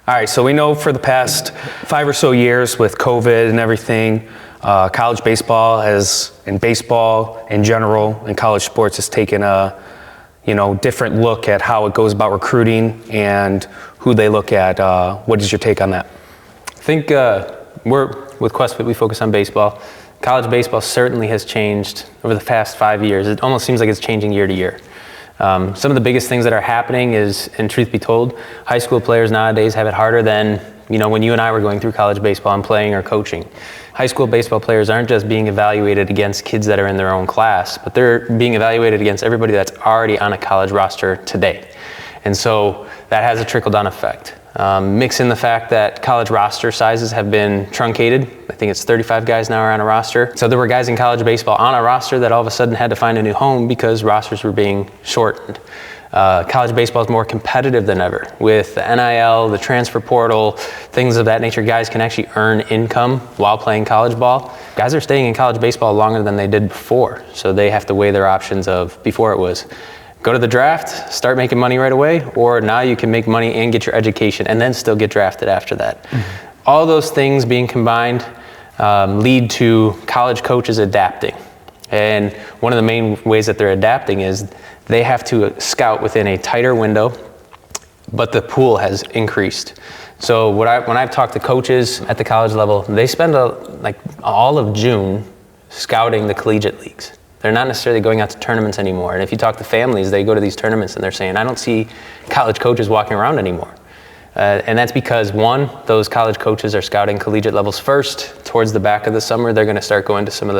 All right, so we know for the past 5 or so years with COVID and everything, college baseball and baseball in general and college sports has taken a different look at how it goes about recruiting and who they look at. What is your take on that? I think with QuestFit, we focus on baseball. College baseball certainly has changed over the past 5 years. It almost seems like it's changing year to year. Some of the biggest things that are happening is, and truth be told, high school players nowadays have it harder than when you and I were going through college baseball and playing or coaching. High school baseball players aren't just being evaluated against kids that are in their own class, but they're being evaluated against everybody that's already on a college roster today. And so that has a trickle-down effect. Mix in the fact that college roster sizes have been truncated. I think it's 35 guys now are on a roster. So there were guys in college baseball on a roster that all of a sudden had to find a new home because rosters were being shortened. College baseball is more competitive than ever. With the NIL, the transfer portal, things of that nature, guys can actually earn income while playing college ball. Guys are staying in college baseball longer than they did before. So they have to weigh their options of, before it was, go to the draft, start making money right away, or now you can make money and get your education and then still get drafted after that. Mm-hmm. All those things being combined lead to college coaches adapting. And one of the main ways that they're adapting is they have to scout within a tighter window, but the pool has increased. So when I've talked to coaches at the college level, they spend all of June scouting the collegiate leagues. They're not necessarily going out to tournaments anymore. And if you talk to families, they go to these tournaments and they're saying, I don't see college coaches walking around anymore. And that's because, one, those college coaches are scouting collegiate levels first. Towards the back of the summer, they're going to start going to some of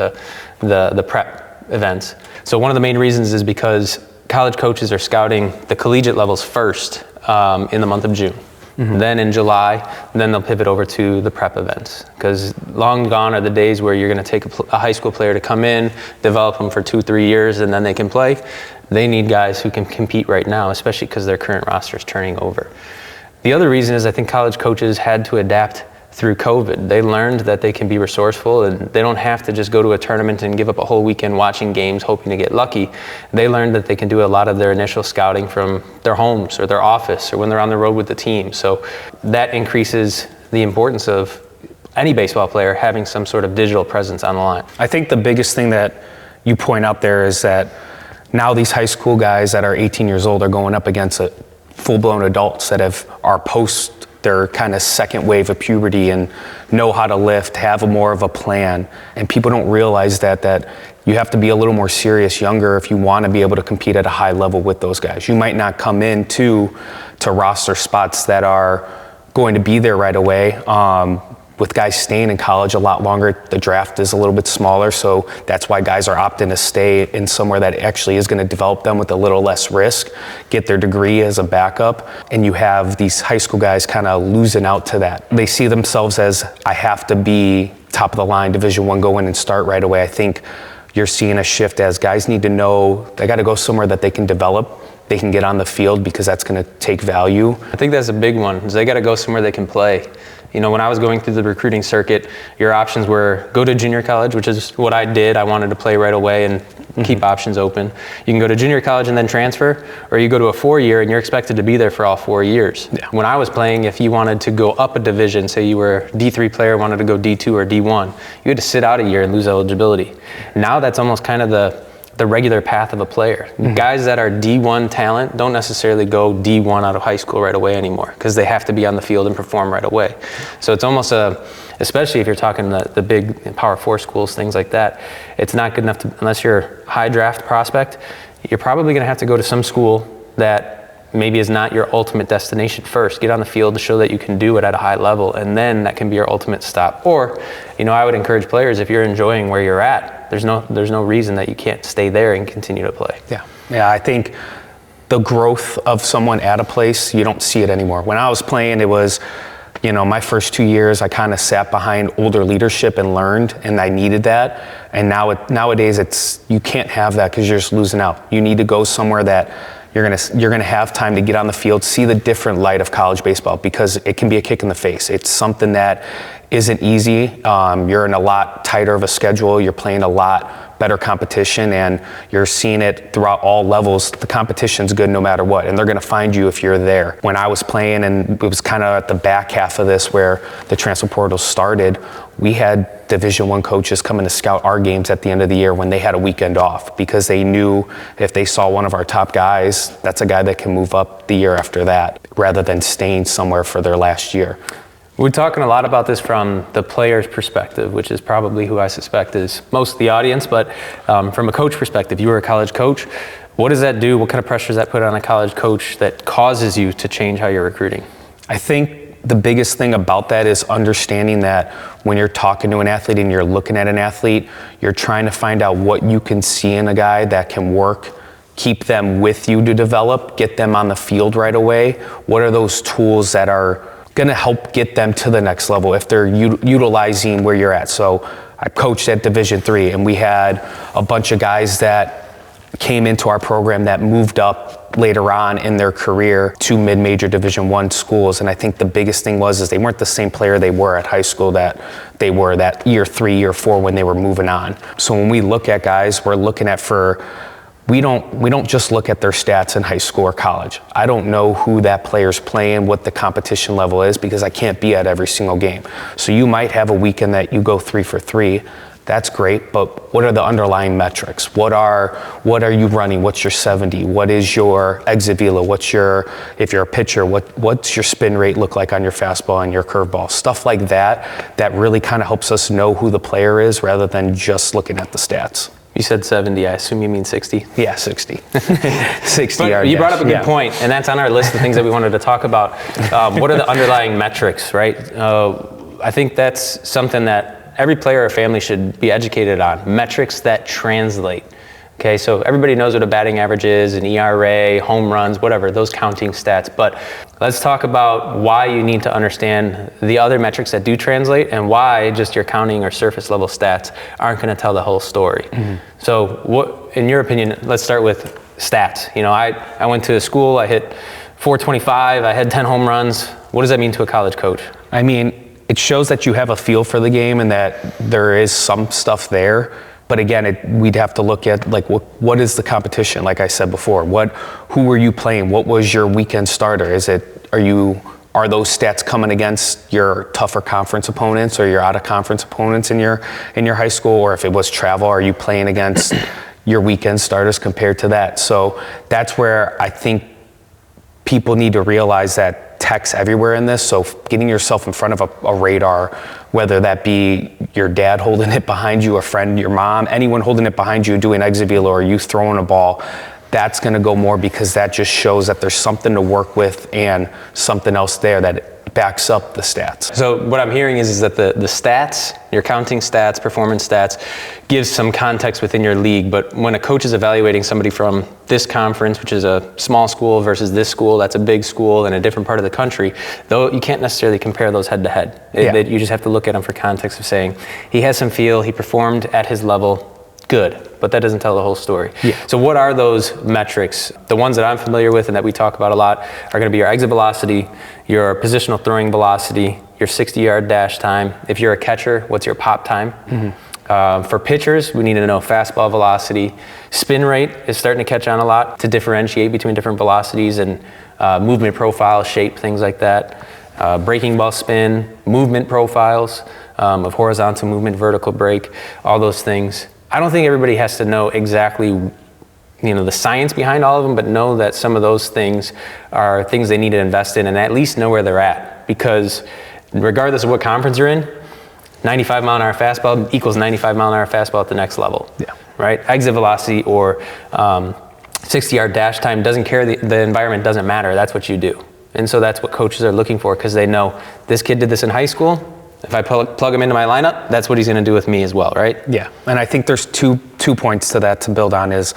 the prep events. So one of the main reasons is because college coaches are scouting the collegiate levels first in the month of June. Mm-hmm. Then in July, then they'll pivot over to the prep events. Because long gone are the days where you're going to take a high school player to come in, develop them for 2-3 years, and then they can play. They need guys who can compete right now, especially because their current roster is turning over. The other reason is I think college coaches had to adapt through COVID. They learned that they can be resourceful and they don't have to just go to a tournament and give up a whole weekend watching games hoping to get lucky. They learned that they can do a lot of their initial scouting from their homes or their office or when they're on the road with the team. So that increases the importance of any baseball player having some sort of digital presence on the line. I think the biggest thing that you point out there is that now these high school guys that are 18 years old are going up against full-blown adults that are post their kind of second wave of puberty and know how to lift, have more of a plan. And people don't realize that you have to be a little more serious younger if you want to be able to compete at a high level with those guys. You might not come into roster spots that are going to be there right away. With guys staying in college a lot longer, the draft is a little bit smaller, so that's why guys are opting to stay in somewhere that actually is going to develop them with a little less risk, get their degree as a backup, and you have these high school guys kind of losing out to that. They see themselves as, I have to be top of the line, Division I, go in and start right away. I think you're seeing a shift as guys need to know they got to go somewhere that they can develop, they can get on the field because that's going to take value. I think that's a big one, is they got to go somewhere they can play. When I was going through the recruiting circuit, your options were go to junior college, which is what I did. I wanted to play right away and keep options open. You can go to junior college and then transfer, or you go to a 4-year and you're expected to be there for all 4 years. Yeah. When I was playing, if you wanted to go up a division, say you were a D3 player, wanted to go D2 or D1, you had to sit out a year and lose eligibility. Now that's almost kind of the regular path of a player. Mm-hmm. Guys that are D1 talent don't necessarily go D1 out of high school right away anymore because they have to be on the field and perform right away. So it's almost especially if you're talking the big Power 4 schools, things like that, it's not good enough unless you're a high draft prospect, you're probably going to have to go to some school that maybe is not your ultimate destination first. Get on the field to show that you can do it at a high level, and then that can be your ultimate stop. Or, I would encourage players, if you're enjoying where you're at, there's no reason that you can't stay there and continue to play. Yeah, I think the growth of someone at a place, you don't see it anymore. When I was playing, it was, my first 2 years, I kind of sat behind older leadership and learned, and I needed that. And nowadays, you can't have that because you're just losing out. You need to go somewhere that you're gonna have time to get on the field, see the different light of college baseball, because it can be a kick in the face. It's something that isn't easy. You're in a lot tighter of a schedule. You're playing a lot better competition, and you're seeing it throughout all levels. The competition's good no matter what, and they're going to find you if you're there. When I was playing, and it was kind of at the back half of this where the transfer portal started, we had Division I coaches coming to scout our games at the end of the year when they had a weekend off, because they knew if they saw one of our top guys, that's a guy that can move up the year after that, rather than staying somewhere for their last year. We're talking a lot about this from the player's perspective, which is probably who I suspect is most of the audience, but from a coach perspective, you were a college coach. What does that do? What kind of pressure does that put on a college coach that causes you to change how you're recruiting? I think the biggest thing about that is understanding that when you're talking to an athlete and you're looking at an athlete, you're trying to find out what you can see in a guy that can work, keep them with you to develop, get them on the field right away. What are those tools that are going to help get them to the next level if they're utilizing where you're at? So I coached at Division III, and we had a bunch of guys that came into our program that moved up later on in their career to mid-major Division I schools. And I think the biggest thing is they weren't the same player they were at high school that they were that year 3, year 4 when they were moving on. So when we look at guys, we're looking at we don't just look at their stats in high school or college. I don't know who that player's playing, what the competition level is, because I can't be at every single game. So you might have a weekend that you go 3 for 3. That's great, but what are the underlying metrics? What are you running? What's your 70? What is your exit velo? If you're a pitcher, what's your spin rate look like on your fastball and your curveball? Stuff like that really kind of helps us know who the player is rather than just looking at the stats. You said 70, I assume you mean 60? Yeah, 60. 60 but yard you brought dash. up a good point, and that's on our list of things that we wanted to talk about. What are the underlying metrics, right? I think that's something that every player or family should be educated on. Metrics that translate. Okay, so everybody knows what a batting average is, an ERA, home runs, whatever, those counting stats. But let's talk about why you need to understand the other metrics that do translate, and why just your counting or surface level stats aren't going to tell the whole story. Mm-hmm. So what, in your opinion, let's start with stats. You know, I went to a school, I hit 425, I had 10 home runs. What does that mean to a college coach? I mean, it shows that you have a feel for the game and that there is some stuff there. But again, we'd have to look at like what is the competition? Like I said before, who were you playing? What was your weekend starter? Are those stats coming against your tougher conference opponents or your out of conference opponents in your high school? Or if it was travel, are you playing against your weekend starters compared to that? So that's where I think people need to realize that tech's everywhere in this. So getting yourself in front of a radar, whether that be your dad holding it behind you, a friend, your mom, anyone holding it behind you doing exit velo, or you throwing a ball, that's going to go more, because that just shows that there's something to work with and something else there that backs up the stats. So what I'm hearing is that the stats, your counting stats, performance stats, gives some context within your league. But when a coach is evaluating somebody from this conference, which is a small school, versus this school, that's a big school in a different part of the country, though you can't necessarily compare those head to head. You just have to look at them for context of saying, he has some feel, he performed at his level, good, but that doesn't tell the whole story. Yeah. So what are those metrics? The ones that I'm familiar with and that we talk about a lot are going to be your exit velocity, your positional throwing velocity, your 60-yard dash time. If you're a catcher, what's your pop time? Mm-hmm. For pitchers, we need to know fastball velocity. Spin rate is starting to catch on a lot to differentiate between different velocities and movement profile, shape, things like that. Breaking ball spin, movement profiles of horizontal movement, vertical break, all those things. I don't think everybody has to know exactly, the science behind all of them, but know that some of those things are things they need to invest in and at least know where they're at. Because regardless of what conference you're in, 95 mile an hour fastball equals 95 mile an hour fastball at the next level. Yeah. Right? Exit velocity or 60-yard dash time doesn't care. The environment doesn't matter. That's what you do. And so that's what coaches are looking for, because they know this kid did this in high school. If I plug him into my lineup, that's what he's going to do with me as well, right? Yeah, and I think there's two points to that to build on. Is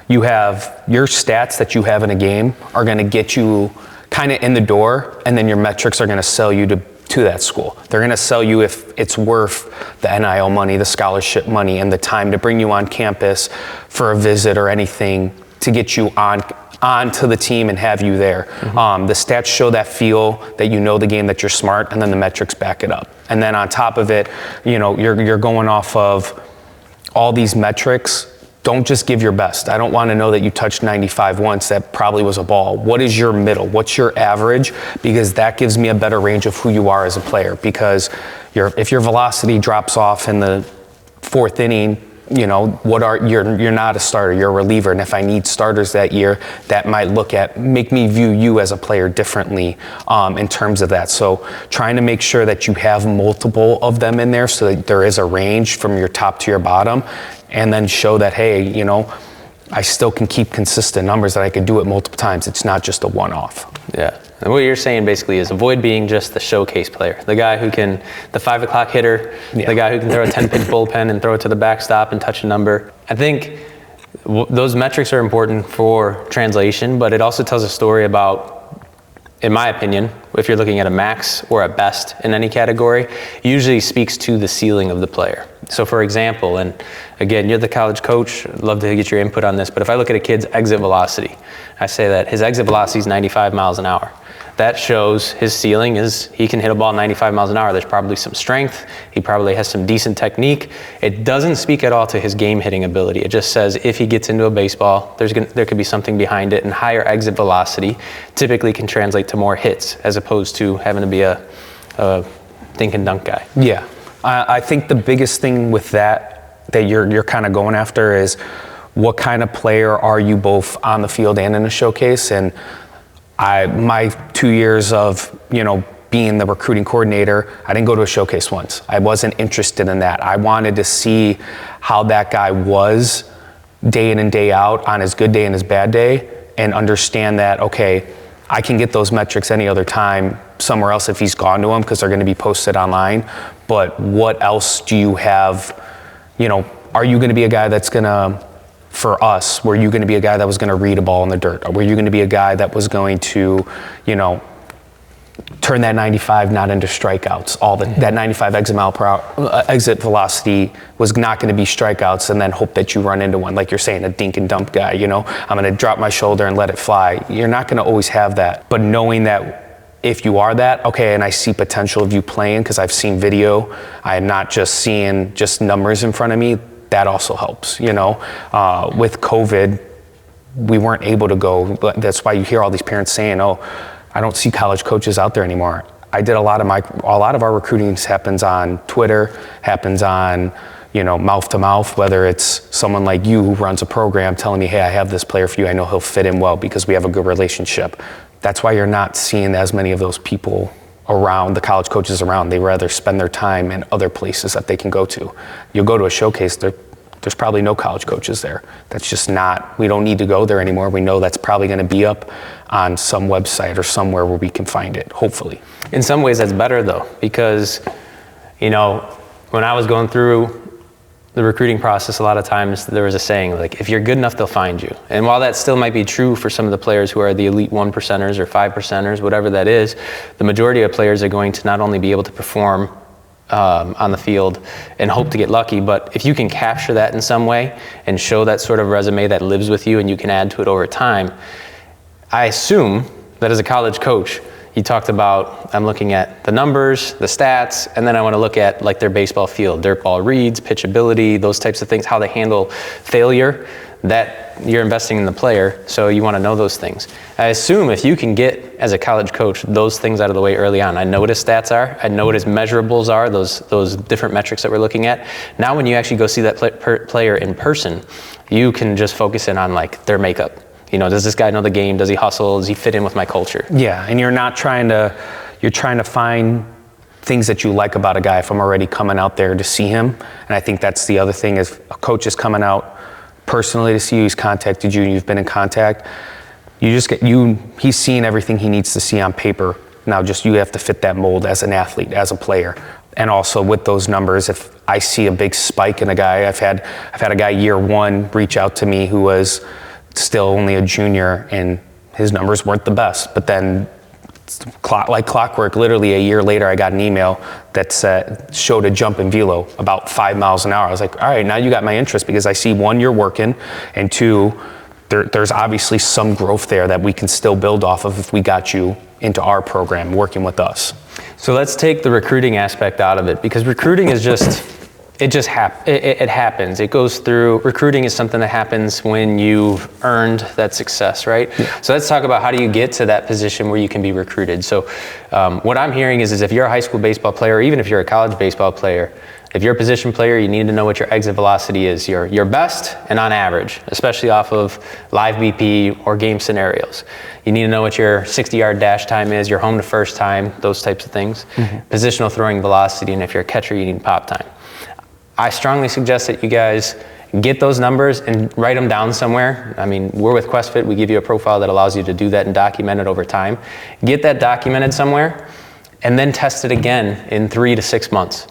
you have your stats that you have in a game are going to get you kind of in the door, and then your metrics are going to sell you to that school. They're going to sell you if it's worth the NIL money, the scholarship money, and the time to bring you on campus for a visit or anything to get you onto the team and have you there. Mm-hmm. The stats show that feel that you know the game, that you're smart, and then the metrics back it up. And then on top of it, you're going off of all these metrics. Don't just give your best. I don't want to know that you touched 95 once. That probably was a ball. What is your middle? What's your average? Because that gives me a better range of who you are as a player. Because if your velocity drops off in the fourth inning, you're not a starter, you're a reliever. And if I need starters that year, that might make me view you as a player differently in terms of that. So trying to make sure that you have multiple of them in there so that there is a range from your top to your bottom, and then show that, hey, I still can keep consistent numbers, that I could do it multiple times. It's not just a one-off. Yeah. And what you're saying basically is avoid being just the showcase player, the guy who can, the 5 o'clock hitter, the guy who can throw a 10-pitch bullpen and throw it to the backstop and touch a number. I think those metrics are important for translation, but it also tells a story about, in my opinion, if you're looking at a max or a best in any category, usually speaks to the ceiling of the player. So for example, and again, you're the college coach, I'd love to get your input on this, but if I look at a kid's exit velocity, I say that his exit velocity is 95 miles an hour. That shows his ceiling is he can hit a ball 95 miles an hour. There's probably some strength. He probably has some decent technique. It doesn't speak at all to his game hitting ability. It just says if he gets into a baseball, there could be something behind it, and higher exit velocity typically can translate to more hits as opposed to having to be a dink and dunk guy. Yeah, I think the biggest thing with that you're kind of going after is what kind of player are you both on the field and in a showcase. And my 2 years of, being the recruiting coordinator, I didn't go to a showcase once. I wasn't interested in that. I wanted to see how that guy was day in and day out on his good day and his bad day, and understand that, okay, I can get those metrics any other time somewhere else if he's gone to them, because they're going to be posted online. But what else do you have? Are you going to be a guy that's going to, for us, were you going to be a guy that was going to read a ball in the dirt? Or were you going to be a guy that was going to, turn that 95 not into strikeouts? That 95 exit velocity was not going to be strikeouts, and then hope that you run into one, like you're saying, a dink and dump guy. I'm going to drop my shoulder and let it fly. You're not going to always have that. But knowing that if you are that, okay, and I see potential of you playing because I've seen video, I am not just seeing just numbers in front of me, that also helps. With COVID, we weren't able to go. That's why you hear all these parents saying, "Oh, I don't see college coaches out there anymore." I did a lot of our recruiting happens on Twitter, happens on, mouth to mouth, whether it's someone like you who runs a program telling me, "Hey, I have this player for you. I know he'll fit in well because we have a good relationship." That's why you're not seeing as many of those people around, the college coaches around. They rather spend their time in other places that they can go to. You'll go to a showcase, there's probably no college coaches there. That's just not, we don't need to go there anymore. We know that's probably going to be up on some website or somewhere where we can find it, hopefully. In some ways that's better though, because, when I was going through the recruiting process, a lot of times there was a saying like, if you're good enough, they'll find you. And while that still might be true for some of the players who are the elite 1%ers or 5%ers, whatever that is, the majority of players are going to not only be able to perform on the field and hope to get lucky, but if you can capture that in some way and show that sort of resume that lives with you and you can add to it over time, I assume that as a college coach, you talked about, I'm looking at the numbers, the stats, and then I want to look at like their baseball field, dirt ball reads, pitchability, those types of things, how they handle failure, that you're investing in the player, so you want to know those things. I assume if you can get, as a college coach, those things out of the way early on, I know what his stats are, I know what his measurables are, those different metrics that we're looking at. Now when you actually go see that player in person, you can just focus in on like their makeup. Does this guy know the game? Does he hustle? Does he fit in with my culture? Yeah, and you're trying to find things that you like about a guy if I'm already coming out there to see him. And I think that's the other thing, is a coach is coming out personally to see you, he's contacted you and you've been in contact. He's seeing everything he needs to see on paper. Now just you have to fit that mold as an athlete, as a player. And also with those numbers, if I see a big spike in a guy, I've had a guy year one reach out to me who was still only a junior and his numbers weren't the best. But then like clockwork, literally a year later, I got an email that showed a jump in velo about 5 miles an hour. I was like, all right, now you got my interest, because I see, one, you're working, and two, there's obviously some growth there that we can still build off of if we got you into our program working with us. So let's take the recruiting aspect out of it, because recruiting is it happens. It goes through, recruiting is something that happens when you've earned that success, right? Yeah. So let's talk about how do you get to that position where you can be recruited. So what I'm hearing is if you're a high school baseball player, or even if you're a college baseball player, if you're a position player, you need to know what your exit velocity is, your best and on average, especially off of live BP or game scenarios. You need to know what your 60-yard dash time is, your home to first time, those types of things. Mm-hmm. Positional throwing velocity, and if you're a catcher, you need pop time. I strongly suggest that you guys get those numbers and write them down somewhere. I mean, we're with QuestFit. We give you a profile that allows you to do that and document it over time. Get that documented somewhere and then test it again in 3 to 6 months.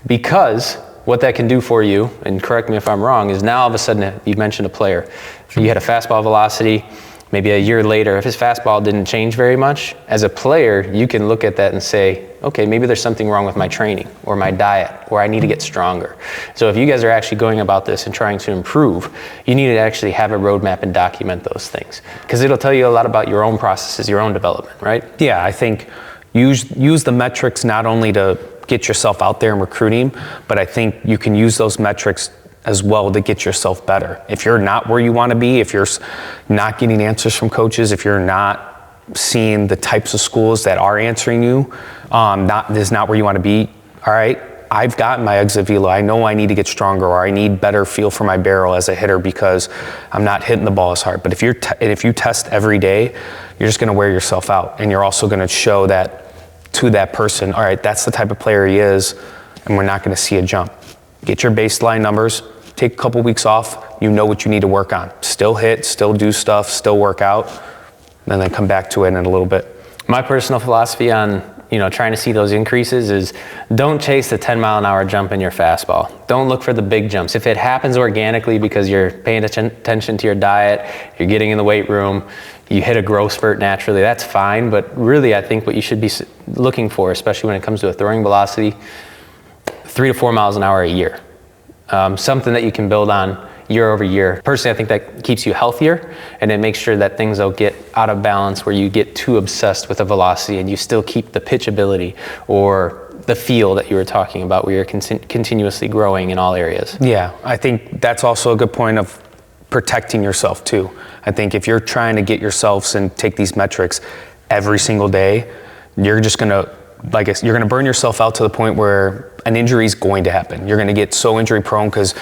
Because what that can do for you, and correct me if I'm wrong, is now all of a sudden, you mentioned a player. You had a fastball velocity, maybe a year later, if his fastball didn't change very much, as a player, you can look at that and say, okay, maybe there's something wrong with my training or my diet, or I need to get stronger. So if you guys are actually going about this and trying to improve, you need to actually have a roadmap and document those things, because it'll tell you a lot about your own processes, your own development, right? Yeah, I think use the metrics not only to get yourself out there and recruiting, but I think you can use those metrics as well to get yourself better. If you're not where you want to be, if you're not getting answers from coaches, if you're not seeing the types of schools that are answering you, this is not where you want to be. All right, I've gotten my exit velo. I know I need to get stronger, or I need better feel for my barrel as a hitter because I'm not hitting the ball as hard. But if you test every day, you're just going to wear yourself out, and you're also going to show that to that person. All right, that's the type of player he is, and we're not going to see a jump. Get your baseline numbers. Take a couple weeks off, you know what you need to work on. Still hit, still do stuff, still work out, and then come back to it in a little bit. My personal philosophy on trying to see those increases is don't chase the 10-mile-an-hour jump in your fastball. Don't look for the big jumps. If it happens organically because you're paying attention to your diet, you're getting in the weight room, you hit a growth spurt naturally, that's fine. But really, I think what you should be looking for, especially when it comes to a throwing velocity, 3 to 4 miles an hour a year. Something that you can build on year over year. Personally, I think that keeps you healthier, and it makes sure that things don't get out of balance where you get too obsessed with a velocity and you still keep the pitch ability or the feel that you were talking about, where you're continuously growing in all areas. Yeah, I think that's also a good point of protecting yourself too. I think if you're trying to get yourselves and take these metrics every single day, you're just gonna you're going to burn yourself out to the point where an injury is going to happen. You're going to get so injury prone because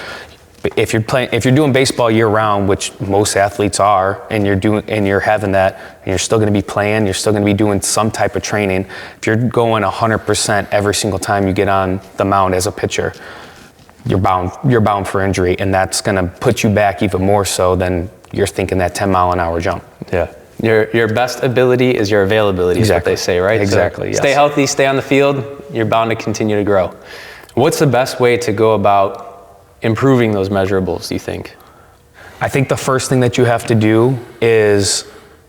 if you're doing baseball year round, which most athletes are, and you're having that, and you're still going to be playing, you're still going to be doing some type of training. If you're going 100% every single time you get on the mound as a pitcher, you're bound for injury, and that's going to put you back even more so than you're thinking that 10-mile-an-hour jump. Yeah. Your best ability is your availability, is what they say, right? Exactly, so Stay healthy, stay on the field, you're bound to continue to grow. What's the best way to go about improving those measurables, do you think? I think the first thing that you have to do is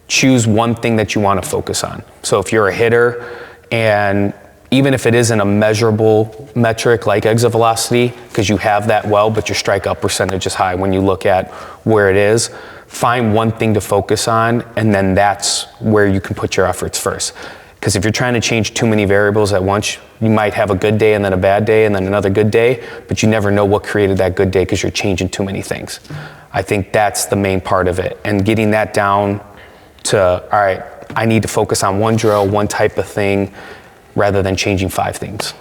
choose one thing that you want to focus on. So if you're a hitter, and even if it isn't a measurable metric like exit velocity, because you have that well, but your strikeout percentage is high when you look at where it is, find one thing to focus on, and then that's where you can put your efforts first. Because if you're trying to change too many variables at once, you might have a good day and then a bad day and then another good day, but you never know what created that good day because you're changing too many things. I think that's the main part of it. And getting that down to, all right, I need to focus on one drill, one type of thing, rather than changing 5 things.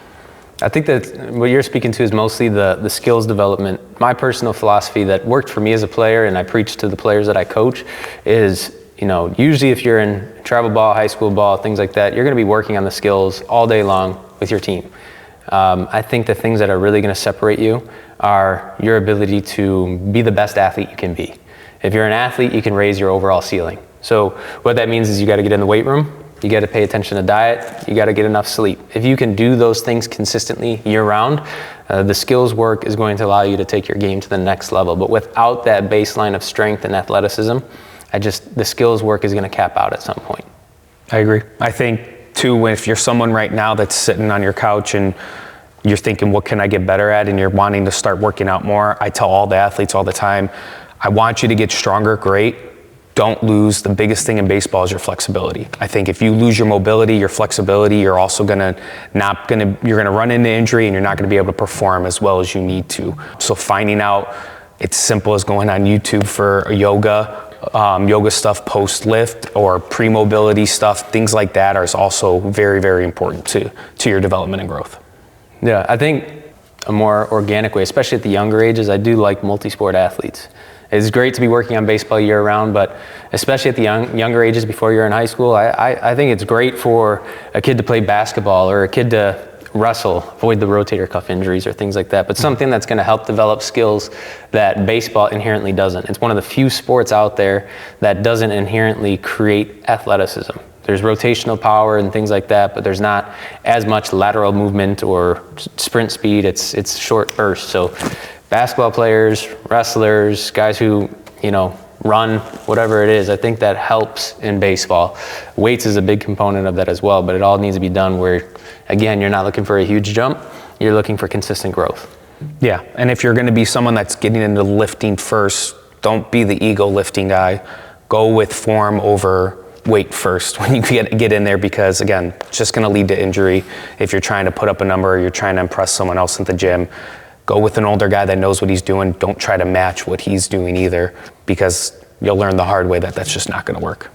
I think that what you're speaking to is mostly the skills development. My personal philosophy that worked for me as a player, and I preach to the players that I coach, is, usually if you're in travel ball, high school ball, things like that, you're going to be working on the skills all day long with your team. I think the things that are really going to separate you are your ability to be the best athlete you can be. If you're an athlete, you can raise your overall ceiling. So what that means is you got to get in the weight room, you got to pay attention to diet, you got to get enough sleep. If you can do those things consistently year-round, the skills work is going to allow you to take your game to the next level. But without that baseline of strength and athleticism, the skills work is going to cap out at some point. I agree. I think, too, if you're someone right now that's sitting on your couch and you're thinking, what can I get better at? And you're wanting to start working out more, I tell all the athletes all the time, I want you to get stronger, great. don't lose. The biggest thing in baseball is your flexibility. I think if you lose your mobility, your flexibility, you're also you're gonna run into injury, and you're not gonna be able to perform as well as you need to. So finding out, it's simple as going on YouTube for yoga stuff post lift or pre-mobility stuff, things like that are also very, very important to your development and growth. Yeah, I think a more organic way, especially at the younger ages, I do like multi-sport athletes. It's great to be working on baseball year round, but especially at the younger ages before you're in high school, I think it's great for a kid to play basketball or a kid to wrestle, avoid the rotator cuff injuries or things like that, but something that's going to help develop skills that baseball inherently doesn't. It's one of the few sports out there that doesn't inherently create athleticism. There's rotational power and things like that, but there's not as much lateral movement or sprint speed. It's short bursts. So basketball players, wrestlers, guys who, run, whatever it is, I think that helps in baseball. Weights is a big component of that as well, but it all needs to be done where, again, you're not looking for a huge jump, you're looking for consistent growth. Yeah, and if you're gonna be someone that's getting into lifting first, don't be the ego lifting guy. Go with form over weight first when you get in there, because again, it's just gonna lead to injury. If you're trying to put up a number, or you're trying to impress someone else at the gym, go with an older guy that knows what he's doing. Don't try to match what he's doing either, because you'll learn the hard way that that's just not gonna work.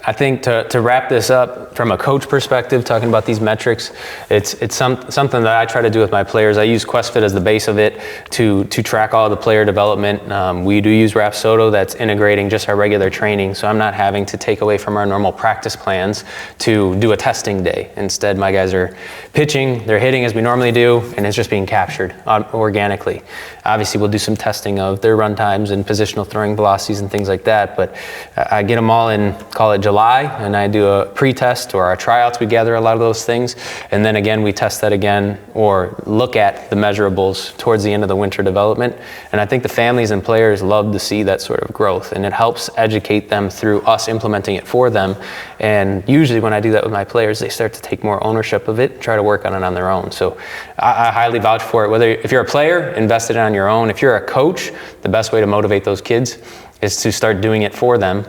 I think to wrap this up from a coach perspective, talking about these metrics, it's something that I try to do with my players. I use QuestFit as the base of it to track all the player development. We do use Rapsodo that's integrating just our regular training, so I'm not having to take away from our normal practice plans to do a testing day. Instead, my guys are pitching, they're hitting as we normally do, and it's just being captured organically. Obviously, we'll do some testing of their run times and positional throwing velocities and things like that, but I get them all in, call it July, and I do a pre-test or our tryouts. We gather a lot of those things, and then again we test that again or look at the measurables towards the end of the winter development. And I think the families and players love to see that sort of growth, and it helps educate them through us implementing it for them. And usually when I do that with my players, they start to take more ownership of it, try to work on it on their own. So I highly vouch for it. Whether if you're a player, invest it on your own. If you're a coach, the best way to motivate those kids is to start doing it for them,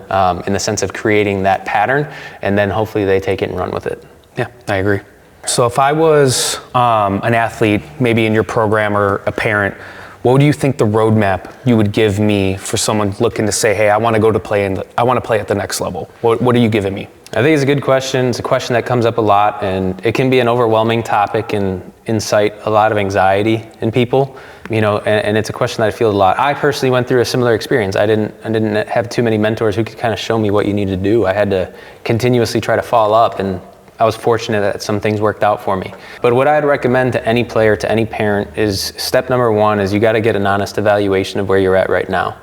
in the sense of creating that pattern, and then hopefully they take it and run with it. Yeah, I agree. So if I was an athlete, maybe in your program, or a parent, what do you think the roadmap you would give me for someone looking to say, hey, I want to go to play I want to play at the next level? What are you giving me? I think it's a good question. It's a question that comes up a lot, and it can be an overwhelming topic and incite a lot of anxiety in people. And it's a question that I feel a lot. I personally went through a similar experience. I didn't have too many mentors who could kind of show me what you need to do. I had to continuously try to follow up, and I was fortunate that some things worked out for me. But what I'd recommend to any player, to any parent, is step number one is you got to get an honest evaluation of where you're at right now.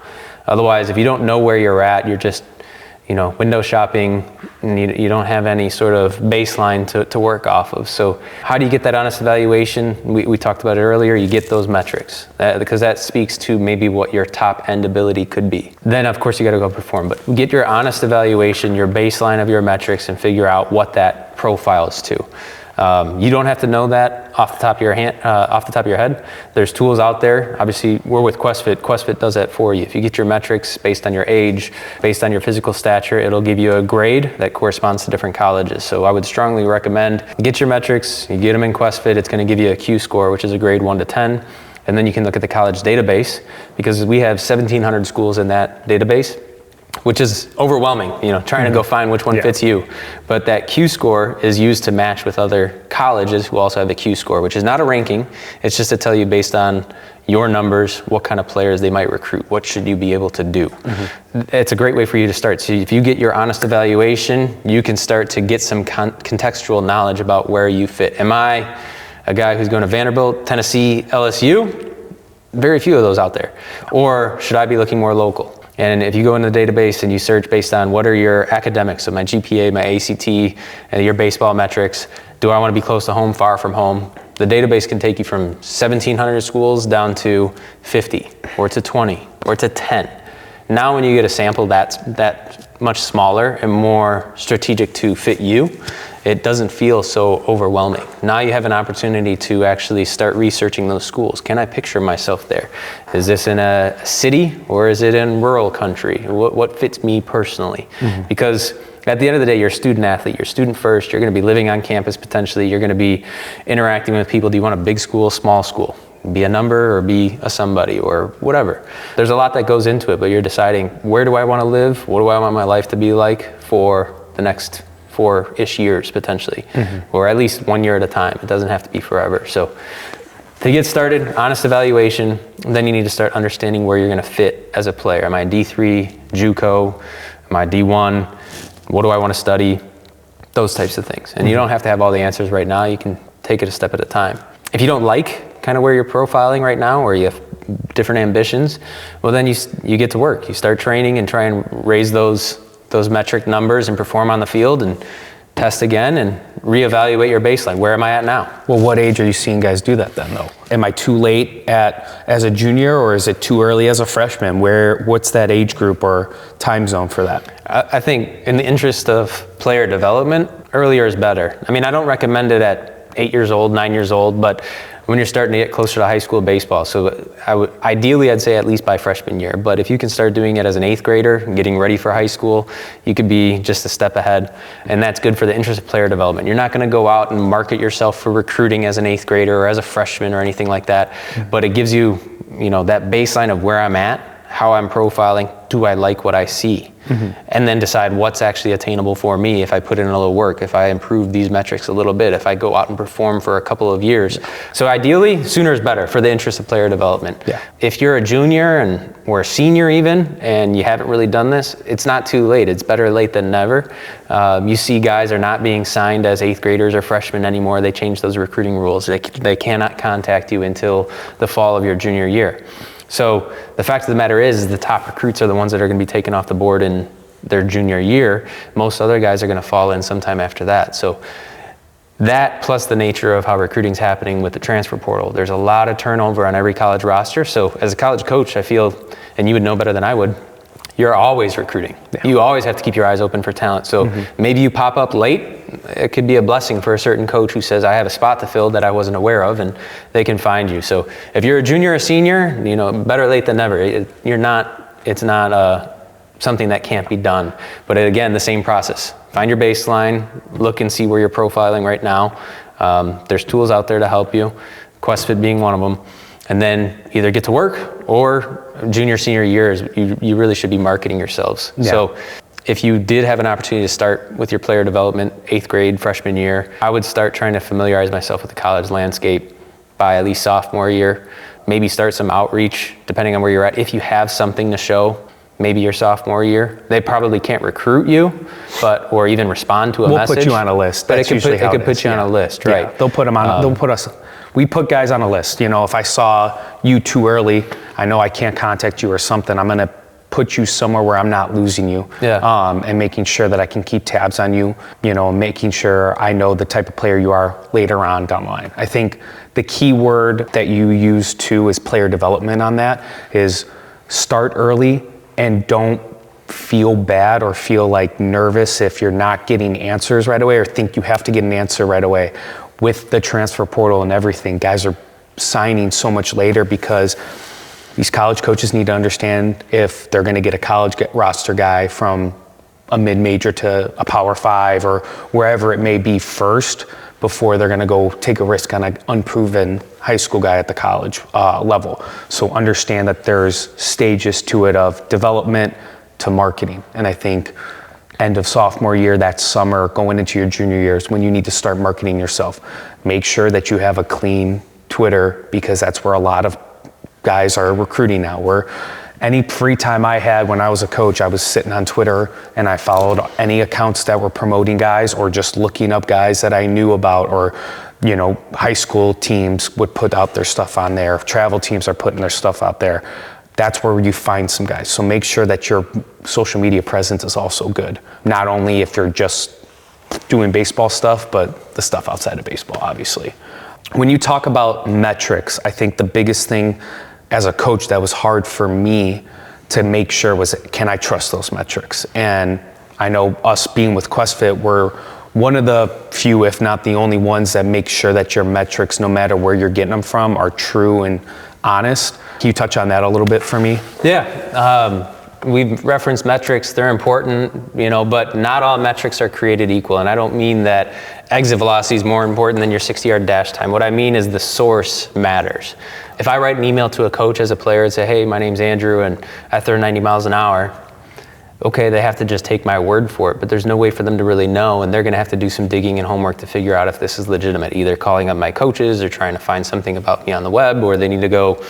Otherwise, if you don't know where you're at, you're just window shopping, and you don't have any sort of baseline to work off of. So how do you get that honest evaluation? We talked about it earlier. You get those metrics, because that speaks to maybe what your top end ability could be. Then of course you got to go perform, but get your honest evaluation, your baseline of your metrics, and figure out what that profile is to. You don't have to know that off the top of your head. There's tools out there. Obviously, we're with QuestFit. QuestFit does that for you. If you get your metrics based on your age, based on your physical stature, it'll give you a grade that corresponds to different colleges. So I would strongly recommend get your metrics. You get them in QuestFit. It's going to give you a Q score, which is a grade 1 to 10. And then you can look at the college database, because we have 1,700 schools in that database, which is overwhelming, trying to go find which one fits you. But that Q score is used to match with other colleges who also have a Q score, which is not a ranking. It's just to tell you based on your numbers, what kind of players they might recruit. What should you be able to do? It's a great way for you to start. So if you get your honest evaluation, you can start to get some contextual knowledge about where you fit. Am I a guy who's going to Vanderbilt, Tennessee, LSU? Very few of those out there. Or should I be looking more local? And if you go into the database and you search based on what are your academics, so my GPA, my ACT, and your baseball metrics, do I want to be close to home, far from home? The database can take you from 1,700 schools down to 50, or to 20, or to 10. Now when you get a sample that's that much smaller and more strategic to fit you, it doesn't feel so overwhelming. Now you have an opportunity to actually start researching those schools. Can I picture myself there? Is this in a city or is it in rural country? What fits me personally? Because at the end of the day, you're a student athlete, you're student first, you're gonna be living on campus potentially, you're gonna be interacting with people. Do you want a big school, small school? Be a number or be a somebody or whatever. There's a lot that goes into it, but you're deciding, where do I wanna live? What do I want my life to be like for the next 4-ish years potentially, or at least 1 year at a time. It doesn't have to be forever. So to get started, honest evaluation, then you need to start understanding where you're gonna fit as a player. Am I D3, JUCO? Am I D1? What do I wanna study? Those types of things. And you don't have to have all the answers right now. You can take it a step at a time. If you don't like kind of where you're profiling right now, or you have different ambitions, well then you get to work. You start training and try and raise those metric numbers and perform on the field and test again and reevaluate your baseline. Where am I at now? Well, what age are you seeing guys do that then though? Am I too late as a junior, or is it too early as a freshman? What's that age group or time zone for that? I think in the interest of player development, earlier is better. I mean, I don't recommend it at 8 years old, 9 years old, but when you're starting to get closer to high school baseball. So ideally I'd say at least by freshman year, but if you can start doing it as an 8th grader, getting ready for high school, you could be just a step ahead, and that's good for the interest of player development. You're not gonna go out and market yourself for recruiting as an 8th grader or as a freshman or anything like that, but it gives you, that baseline of where I'm at, how I'm profiling, do I like what I see? And then decide what's actually attainable for me if I put in a little work, if I improve these metrics a little bit, if I go out and perform for a couple of years. So ideally, sooner is better for the interest of player development. If you're a junior or a senior even, and you haven't really done this, it's not too late. It's better late than never. You see guys are not being signed as 8th graders or freshmen anymore. They changed those recruiting rules. They cannot contact you until the fall of your junior year. So the fact of the matter is the top recruits are the ones that are going to be taken off the board in their junior year. Most other guys are going to fall in sometime after that. So that, plus the nature of how recruiting's happening with the transfer portal, there's a lot of turnover on every college roster. So as a college coach, I feel, and you would know better than I would, you're always recruiting. You always have to keep your eyes open for talent. So maybe you pop up late. It could be a blessing for a certain coach who says, I have a spot to fill that I wasn't aware of, and they can find you. So if you're a junior or senior, better late than never. It's not something that can't be done. But again, the same process. Find your baseline, look and see where you're profiling right now. There's tools out there to help you, QuestFit being one of them. And then either get to work, or junior, senior years, you really should be marketing yourselves. So if you did have an opportunity to start with your player development, 8th grade, freshman year, I would start trying to familiarize myself with the college landscape by at least sophomore year. Maybe start some outreach, depending on where you're at. If you have something to show, maybe your sophomore year. They probably can't recruit you, or even respond to a message. We'll put you on a list. But it could put you on a list, right? They'll put them on. They'll put us. We put guys on a list. If I saw you too early, I know I can't contact you or something. I'm gonna put you somewhere where I'm not losing you. And making sure that I can keep tabs on you. Making sure I know the type of player you are later on down the line. I think the key word that you use too is player development. On that is start early. And don't feel bad or feel like nervous if you're not getting answers right away, or think you have to get an answer right away. With the transfer portal and everything, guys are signing so much later because these college coaches need to understand if they're going to get a college roster guy from a mid-major to a Power 5 or wherever it may be first, before they're going to go take a risk on an unproven high school guy at the college level. So understand that there's stages to it, of development to marketing. And I think end of sophomore year, that summer, going into your junior years, when you need to start marketing yourself. Make sure that you have a clean Twitter, because that's where a lot of guys are recruiting now. Where any free time I had when I was a coach, I was sitting on Twitter and I followed any accounts that were promoting guys, or just looking up guys that I knew about, or high school teams would put out their stuff on there. Travel teams are putting their stuff out there. That's where you find some guys. So make sure that your social media presence is also good. Not only if you're just doing baseball stuff, but the stuff outside of baseball, obviously. When you talk about metrics, I think the biggest thing as a coach that was hard for me to make sure was, can I trust those metrics? And I know us being with QuestFit, we're one of the few, if not the only ones, that make sure that your metrics, no matter where you're getting them from, are true and honest. Can you touch on that a little bit for me? Yeah. We've referenced metrics, they're important, but not all metrics are created equal. And I don't mean that exit velocity is more important than your 60-yard dash time. What I mean is the source matters. If I write an email to a coach as a player and say, hey, my name's Andrew and I throw 90 miles an hour, okay, they have to just take my word for it, but there's no way for them to really know, and they're gonna have to do some digging and homework to figure out if this is legitimate, either calling up my coaches or trying to find something about me on the web, or they need to go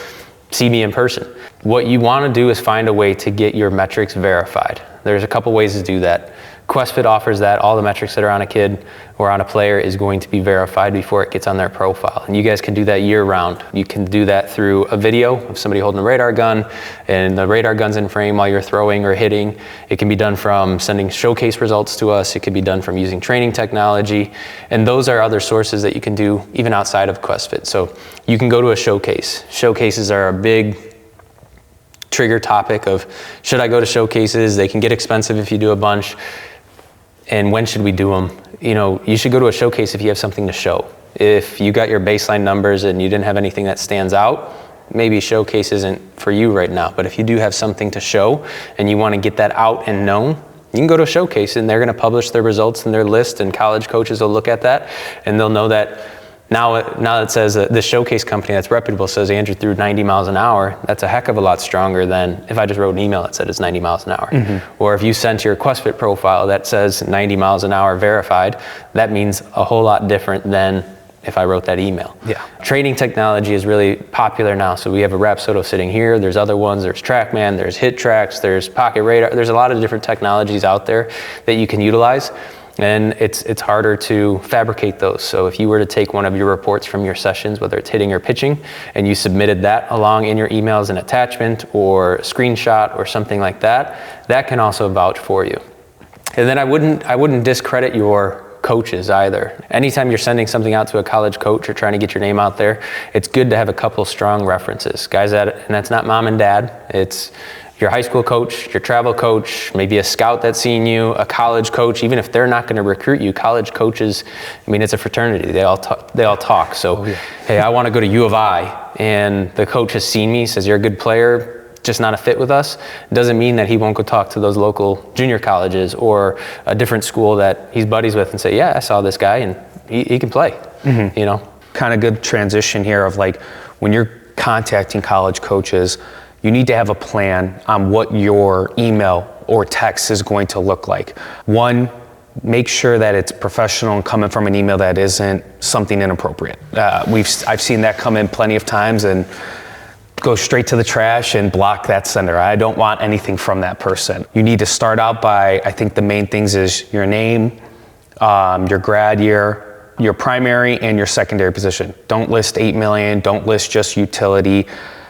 see me in person. What you want to do is find a way to get your metrics verified. There's a couple ways to do that. QuestFit offers that. All the metrics that are on a kid or on a player is going to be verified before it gets on their profile. And you guys can do that year round. You can do that through a video of somebody holding a radar gun and the radar gun's in frame while you're throwing or hitting. It can be done from sending showcase results to us. It can be done from using training technology. And those are other sources that you can do even outside of QuestFit. So you can go to a showcase. Showcases are a big trigger topic of, should I go to showcases? They can get expensive if you do a bunch. And when should we do them? You should go to a showcase if you have something to show. If you got your baseline numbers and you didn't have anything that stands out, maybe showcase isn't for you right now. But if you do have something to show and you want to get that out and known, you can go to a showcase and they're going to publish their results in their list, and college coaches will look at that and they'll know that now it says the showcase company that's reputable says Andrew threw 90 miles an hour. That's a heck of a lot stronger than if I just wrote an email that said it's 90 miles an hour. Mm-hmm. Or if you sent your QuestFit profile that says 90 miles an hour verified, that means a whole lot different than if I wrote that email. Yeah. Training technology is really popular now. So we have a Rapsodo sitting here. There's other ones. There's TrackMan. There's HitTrax. There's Pocket Radar. There's a lot of different technologies out there that you can utilize. And it's harder to fabricate those. So if you were to take one of your reports from your sessions, whether it's hitting or pitching, and you submitted that along in your email as an attachment or a screenshot or something like that, that can also vouch for you. And then I wouldn't discredit your coaches either. Anytime you're sending something out to a college coach or trying to get your name out there, it's good to have a couple strong references. Guys and that's not mom and dad, it's your high school coach, your travel coach, maybe a scout that's seen you, a college coach. Even if they're not going to recruit you, college coaches, it's a fraternity. They all talk. So, hey, I want to go to U of I, and the coach has seen me, says you're a good player, just not a fit with us. Doesn't mean that he won't go talk to those local junior colleges or a different school that he's buddies with and say, yeah, I saw this guy and he can play. Mm-hmm. Kind of good transition here of when you're contacting college coaches, you need to have a plan on what your email or text is going to look like. One, make sure that it's professional and coming from an email that isn't something inappropriate. I've seen that come in plenty of times and go straight to the trash and block that sender. I don't want anything from that person. You need to start out by, I think the main things is your name, your grad year, your primary and your secondary position. Don't list 8 million, don't list just utility.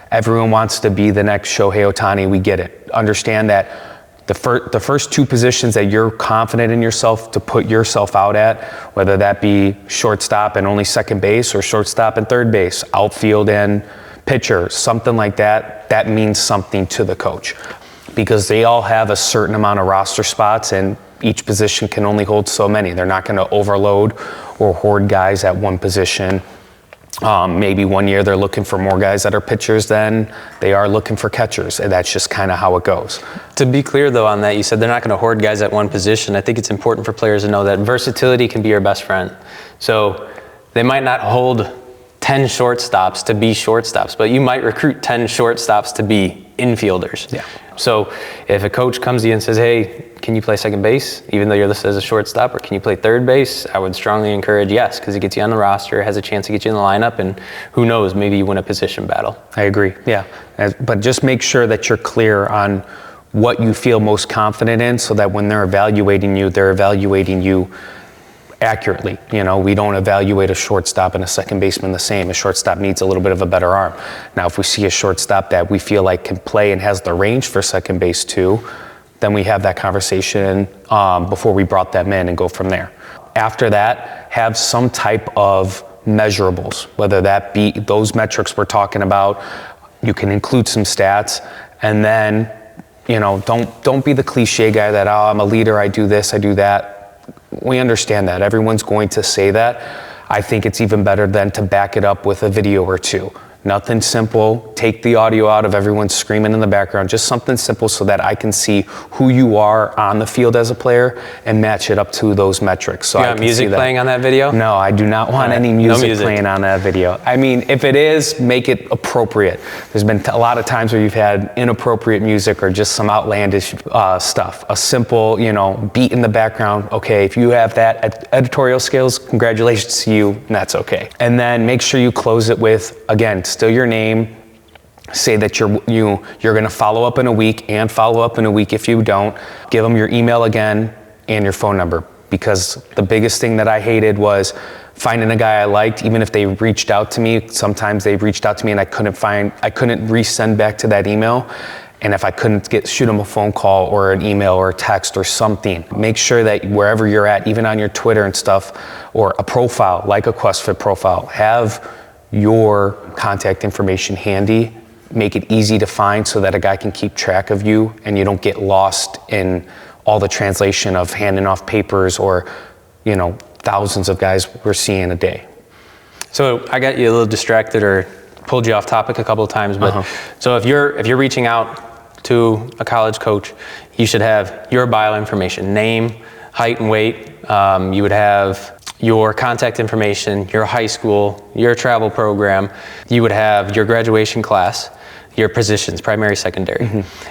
Everyone wants to be the next Shohei Ohtani, we get it. Understand that the first two positions that you're confident in yourself to put yourself out at, whether that be shortstop and only second base or shortstop and third base, outfield and pitcher, something like that, that means something to the coach. Because they all have a certain amount of roster spots and each position can only hold so many. They're not gonna overload or hoard guys at one position. Maybe one year they're looking for more guys that are pitchers than they are looking for catchers, and that's just kind of how it goes. To be clear though on that, you said they're not going to hoard guys at one position. I think it's important for players to know that versatility can be your best friend. So they might not hold 10 shortstops to be shortstops, but you might recruit 10 shortstops to be infielders. Yeah. So if a coach comes to you and says, hey, can you play second base, even though you're listed as a shortstop, or can you play third base? I would strongly encourage yes, because it gets you on the roster, has a chance to get you in the lineup, and who knows, maybe you win a position battle. I agree, yeah. But just make sure that you're clear on what you feel most confident in so that when they're evaluating you accurately. We don't evaluate a shortstop and a second baseman the same. A shortstop needs a little bit of a better arm. Now, if we see a shortstop that we feel like can play and has the range for second base too, then we have that conversation before we brought them in and go from there. After that, have some type of measurables, whether that be those metrics we're talking about. You can include some stats, and then don't be the cliche guy that, oh, I'm a leader, I do this, I do that. We understand that. Everyone's going to say that. I think it's even better than to back it up with a video or two. Nothing simple. Take the audio out of everyone screaming in the background. Just something simple so that I can see who you are on the field as a player and match it up to those metrics. So you got music playing on that video? No, I do not want any music playing on that video. I mean, if it is, make it appropriate. There's been a lot of times where you've had inappropriate music or just some outlandish stuff. A simple, beat in the background. Okay, if you have that editorial skills, congratulations to you, and that's okay. And then make sure you close it with, again, still your name. Say that you're going to follow up in a week and follow up in a week if you don't. Give them your email again and your phone number, because the biggest thing that I hated was finding a guy I liked, even if they reached out to me. Sometimes they reached out to me and I couldn't resend back to that email. And if I couldn't shoot them a phone call or an email or a text or something, make sure that wherever you're at, even on your Twitter and stuff, or a profile like a QuestFit profile, have your contact information handy. Make it easy to find so that a guy can keep track of you and you don't get lost in all the translation of handing off papers or, thousands of guys we're seeing a day. So I got you a little distracted or pulled you off topic a couple of times, but so if you're reaching out to a college coach, you should have your bio information, name, height and weight. You would have your contact information, your high school, your travel program. You would have your graduation class, your positions, primary, secondary.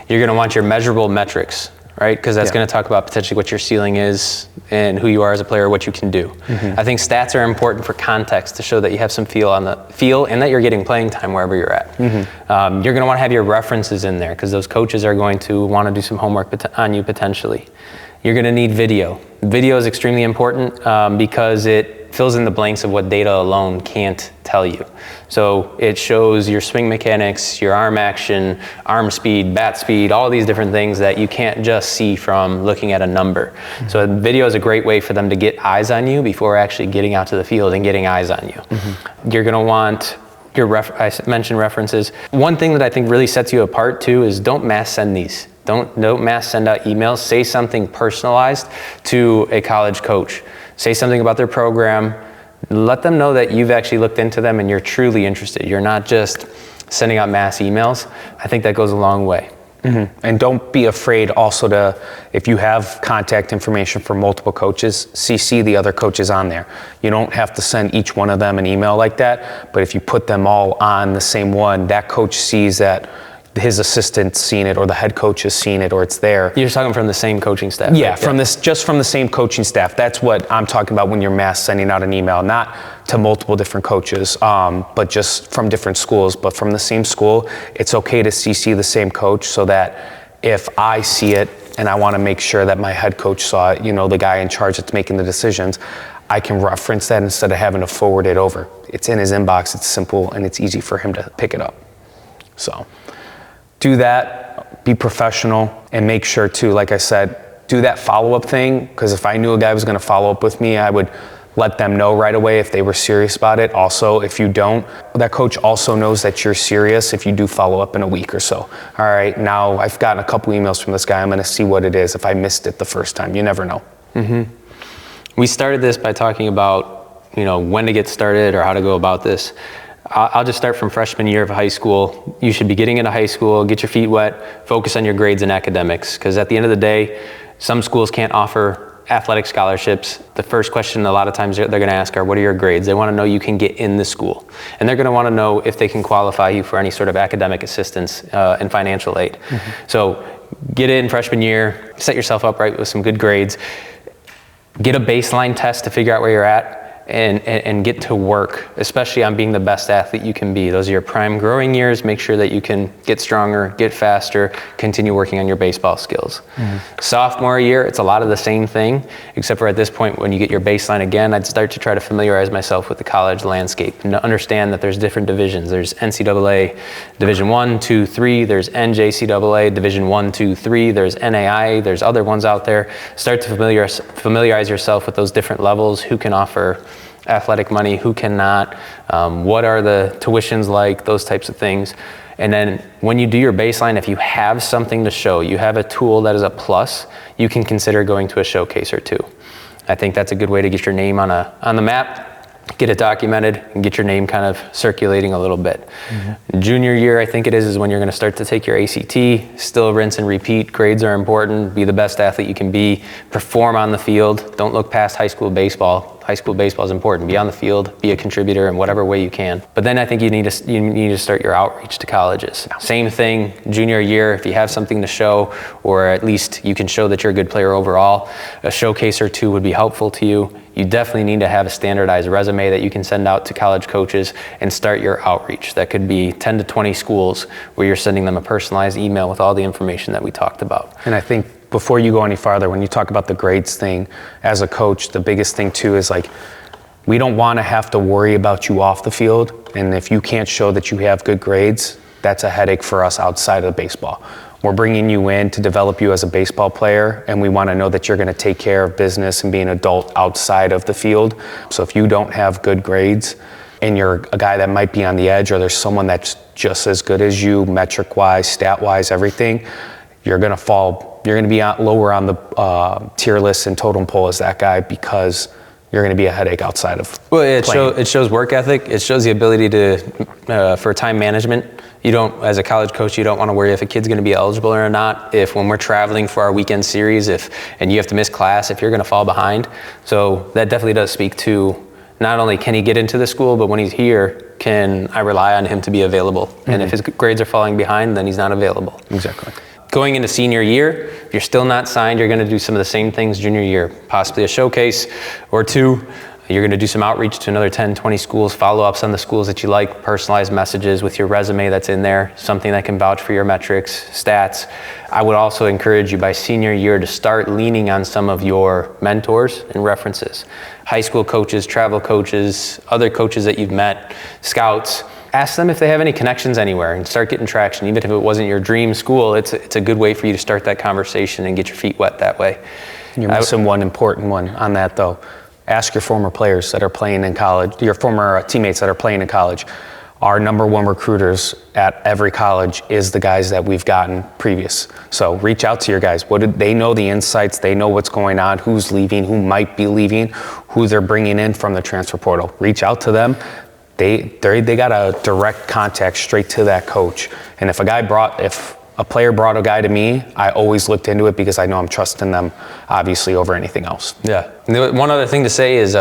You're going to want your measurable metrics, right? Because that's going to talk about potentially what your ceiling is and who you are as a player, what you can do. I think stats are important for context to show that you have some feel and that you're getting playing time wherever you're at. You're going to want to have your references in there because those coaches are going to want to do some homework on you potentially. You're going to need video. Video is extremely important because it fills in the blanks of what data alone can't tell you. So it shows your swing mechanics, your arm action, arm speed, bat speed, all these different things that you can't just see from looking at a number. So video is a great way for them to get eyes on you before actually getting out to the field and getting eyes on you. You're going to want I mentioned references. One thing that I think really sets you apart too is don't mass send these. Don't mass send out emails. Say something personalized to a college coach. Say something about their program. Let them know that you've actually looked into them and you're truly interested. You're not just sending out mass emails. I think that goes a long way. And don't be afraid also to, if you have contact information for multiple coaches, CC the other coaches on there. You don't have to send each one of them an email like that, but if you put them all on the same one, that coach sees that his assistant's seen it or the head coach has seen it or it's there. You're talking from the same coaching staff? Yeah, right? Just from the same coaching staff. That's what I'm talking about when you're mass sending out an email, not to multiple different coaches, but just from different schools. But from the same school, it's okay to CC the same coach so that if I see it and I want to make sure that my head coach saw it, the guy in charge that's making the decisions, I can reference that instead of having to forward it over. It's in his inbox, it's simple, and it's easy for him to pick it up. So do that, be professional, and make sure too, like I said, do that follow-up thing, because if I knew a guy was going to follow up with me, I would let them know right away if they were serious about it. Also, if you don't, that coach also knows that you're serious if you do follow up in a week or so. All right, now I've gotten a couple emails from this guy, I'm going to see what it is if I missed it the first time. You never know. We started this by talking about, when to get started or how to go about this. I'll just start from freshman year of high school. You should be getting into high school, get your feet wet, focus on your grades and academics, because at the end of the day, some schools can't offer athletic scholarships. The first question a lot of times they're going to ask are, what are your grades? They want to know you can get in the school. And they're going to want to know if they can qualify you for any sort of academic assistance and financial aid. So get in freshman year, set yourself up right with some good grades, get a baseline test to figure out where you're at, and get to work, especially on being the best athlete you can be. Those are your prime growing years. Make sure that you can get stronger, get faster, continue working on your baseball skills. Sophomore year, it's a lot of the same thing, except for at this point, when you get your baseline again, I'd start to try to familiarize myself with the college landscape and to understand that there's different divisions. There's NCAA Division 1, 2, 3. There's NJCAA Division 1, 2, 3. There's NAIA. There's other ones out there. Start to familiarize yourself with those different levels, who can offer athletic money, who cannot, what are the tuitions like, those types of things. And then when you do your baseline, if you have something to show, you have a tool that is a plus, you can consider going to a showcase or two. I think that's a good way to get your name on the map, get it documented, and get your name kind of circulating a little bit. Junior year, I think it is when you're going to start to take your ACT. Still rinse and repeat. Grades are important. Be the best athlete you can be. Perform on the field. Don't look past high school baseball. High school baseball is important. Be on the field. Be a contributor in whatever way you can. But then I think you need to start your outreach to colleges. Same thing, junior year. If you have something to show, or at least you can show that you're a good player overall, a showcase or two would be helpful to you. You definitely need to have a standardized resume that you can send out to college coaches and start your outreach. That could be 10 to 20 schools where you're sending them a personalized email with all the information that we talked about. And I think before you go any farther, when you talk about the grades thing, as a coach, the biggest thing too is like, we don't want to have to worry about you off the field. And if you can't show that you have good grades, that's a headache for us outside of baseball. We're bringing you in to develop you as a baseball player, and we want to know that you're going to take care of business and be an adult outside of the field. So if you don't have good grades and you're a guy that might be on the edge, or there's someone that's just as good as you, metric-wise, stat-wise, everything, you're going to be lower on the tier list and totem pole as that guy, because you're going to be a headache outside of playing. It shows work ethic. It shows the ability for time management. You don't, as a college coach, you don't want to worry if a kid's going to be eligible or not. If when we're traveling for our weekend series, and you have to miss class, if you're going to fall behind. So that definitely does speak to not only can he get into the school, but when he's here, can I rely on him to be available? And if his grades are falling behind, then he's not available. Exactly. Going into senior year, if you're still not signed, you're going to do some of the same things junior year, possibly a showcase or two. You're going to do some outreach to another 10, 20 schools, follow-ups on the schools that you like, personalized messages with your resume that's in there, something that can vouch for your metrics, stats. I would also encourage you by senior year to start leaning on some of your mentors and references. High school coaches, travel coaches, other coaches that you've met, scouts. Ask them if they have any connections anywhere and start getting traction. Even if it wasn't your dream school, it's a good way for you to start that conversation and get your feet wet that way. You're missing one important one on that though. Ask your former players that are playing in college, your former teammates that are playing in college. Our number one recruiters at every college is the guys that we've gotten previous. So reach out to your guys. They know the insights, they know what's going on, who's leaving, who might be leaving, who they're bringing in from the transfer portal. Reach out to them. They got a direct contact straight to that coach. And if a player brought a guy to me, I always looked into it because I know I'm trusting them, obviously, over anything else. Yeah. One other thing to say is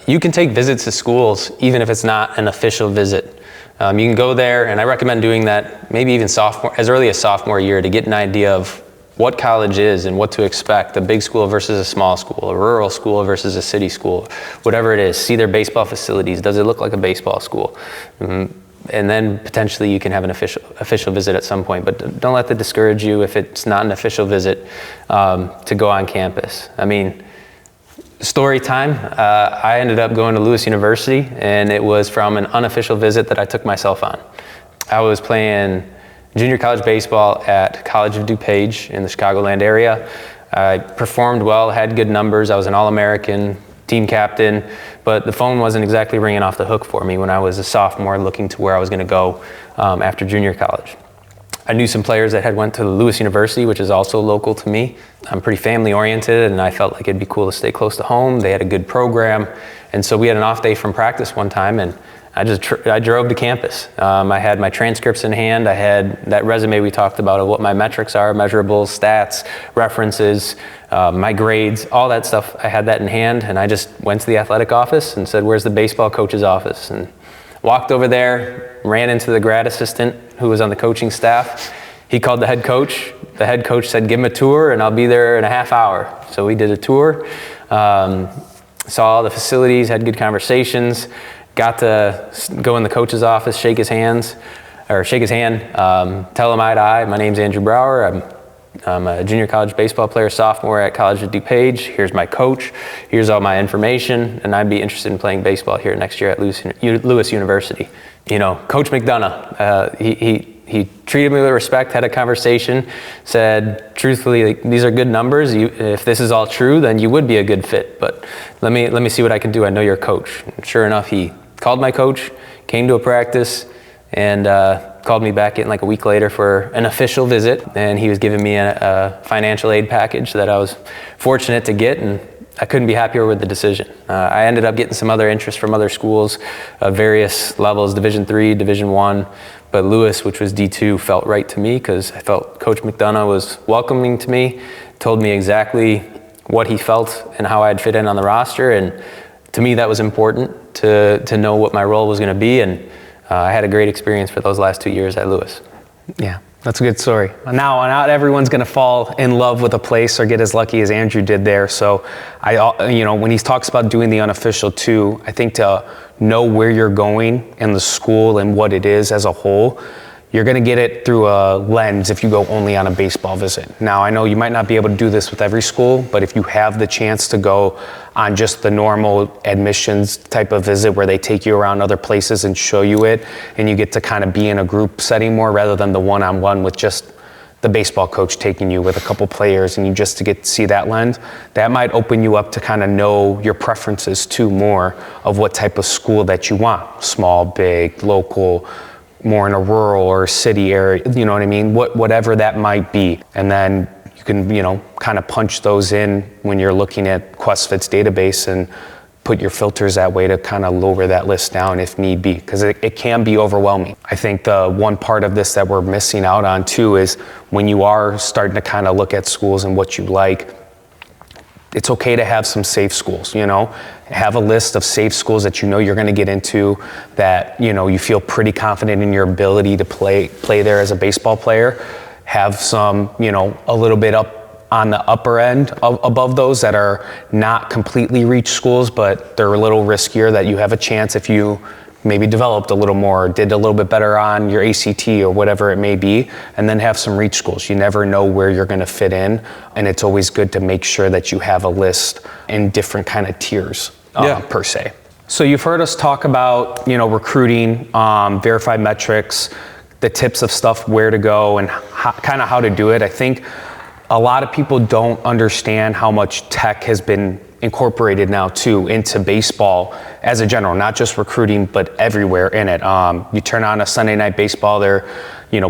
you can take visits to schools even if it's not an official visit. You can go there, and I recommend doing that maybe even as early as sophomore year to get an idea of what college is and what to expect, a big school versus a small school, a rural school versus a city school, whatever it is. See their baseball facilities. Does it look like a baseball school? And then potentially you can have an official visit at some point, but don't let that discourage you if it's not an official visit to go on campus. I mean, story time, I ended up going to Lewis University, and it was from an unofficial visit that I took myself on. I was playing junior college baseball at College of DuPage in the Chicagoland area. I performed well, had good numbers. I was an All-American, team captain, but the phone wasn't exactly ringing off the hook for me when I was a sophomore looking to where I was going to go after junior college. I knew some players that had went to Lewis University, which is also local to me. I'm pretty family oriented, and I felt like it'd be cool to stay close to home. They had a good program, and so we had an off day from practice one time, and I drove to campus. I had my transcripts in hand. I had that resume we talked about of what my metrics are, measurables, stats, references, my grades, all that stuff. I had that in hand, and I just went to the athletic office and said, "Where's the baseball coach's office?" And walked over there, ran into the grad assistant who was on the coaching staff. He called the head coach. The head coach said, "Give him a tour, and I'll be there in a half hour." So we did a tour, saw all the facilities, had good conversations. Got to go in the coach's office, shake his hand, tell him eye to eye, my name's Andrew Brower. I'm a junior college baseball player, sophomore at College of DuPage. Here's my coach. Here's all my information, and I'd be interested in playing baseball here next year at Lewis University. You know, Coach McDonough, he treated me with respect, had a conversation, said, truthfully, like, these are good numbers. If this is all true, then you would be a good fit. But let me see what I can do. I know you're a coach. And sure enough, he called my coach, came to a practice, and called me back in like a week later for an official visit, and he was giving me a financial aid package that I was fortunate to get, and I couldn't be happier with the decision. I ended up getting some other interest from other schools of various levels, Division III, Division I, but Lewis, which was D2, felt right to me because I felt Coach McDonough was welcoming to me, told me exactly what he felt and how I'd fit in on the roster, and to me that was important to know what my role was going to be, and I had a great experience for those last 2 years at Lewis. Yeah, that's a good story. Now, not everyone's going to fall in love with a place or get as lucky as Andrew did there. So, when he talks about doing the unofficial too, I think to know where you're going in the school and what it is as a whole, you're going to get it through a lens if you go only on a baseball visit. Now, I know you might not be able to do this with every school, but if you have the chance to go on just the normal admissions type of visit where they take you around other places and show you it, and you get to kind of be in a group setting more rather than the one-on-one with just the baseball coach taking you with a couple players and you just to get to see that lens, that might open you up to kind of know your preferences too more of what type of school that you want. Small, big, local, more in a rural or city area, you know what I mean? Whatever that might be. And then you can, kind of punch those in when you're looking at QuestFit's database and put your filters that way to kind of lower that list down if need be, because it can be overwhelming. I think the one part of this that we're missing out on too is when you are starting to kind of look at schools and what you like, it's okay to have some safe schools, have a list of safe schools that you're going to get into, that you feel pretty confident in your ability to play there as a baseball player. Have some, a little bit up on the upper end above those that are not completely reach schools, but they're a little riskier, that you have a chance if you maybe developed a little more, did a little bit better on your ACT or whatever it may be, and then have some reach schools. You never know where you're going to fit in, and it's always good to make sure that you have a list in different kind of tiers per se. So you've heard us talk about, recruiting, verified metrics, the tips of stuff, where to go and kind of how to do it. I think a lot of people don't understand how much tech has been incorporated now too into baseball as a general, not just recruiting, but everywhere in it. You turn on a Sunday night baseball, they're,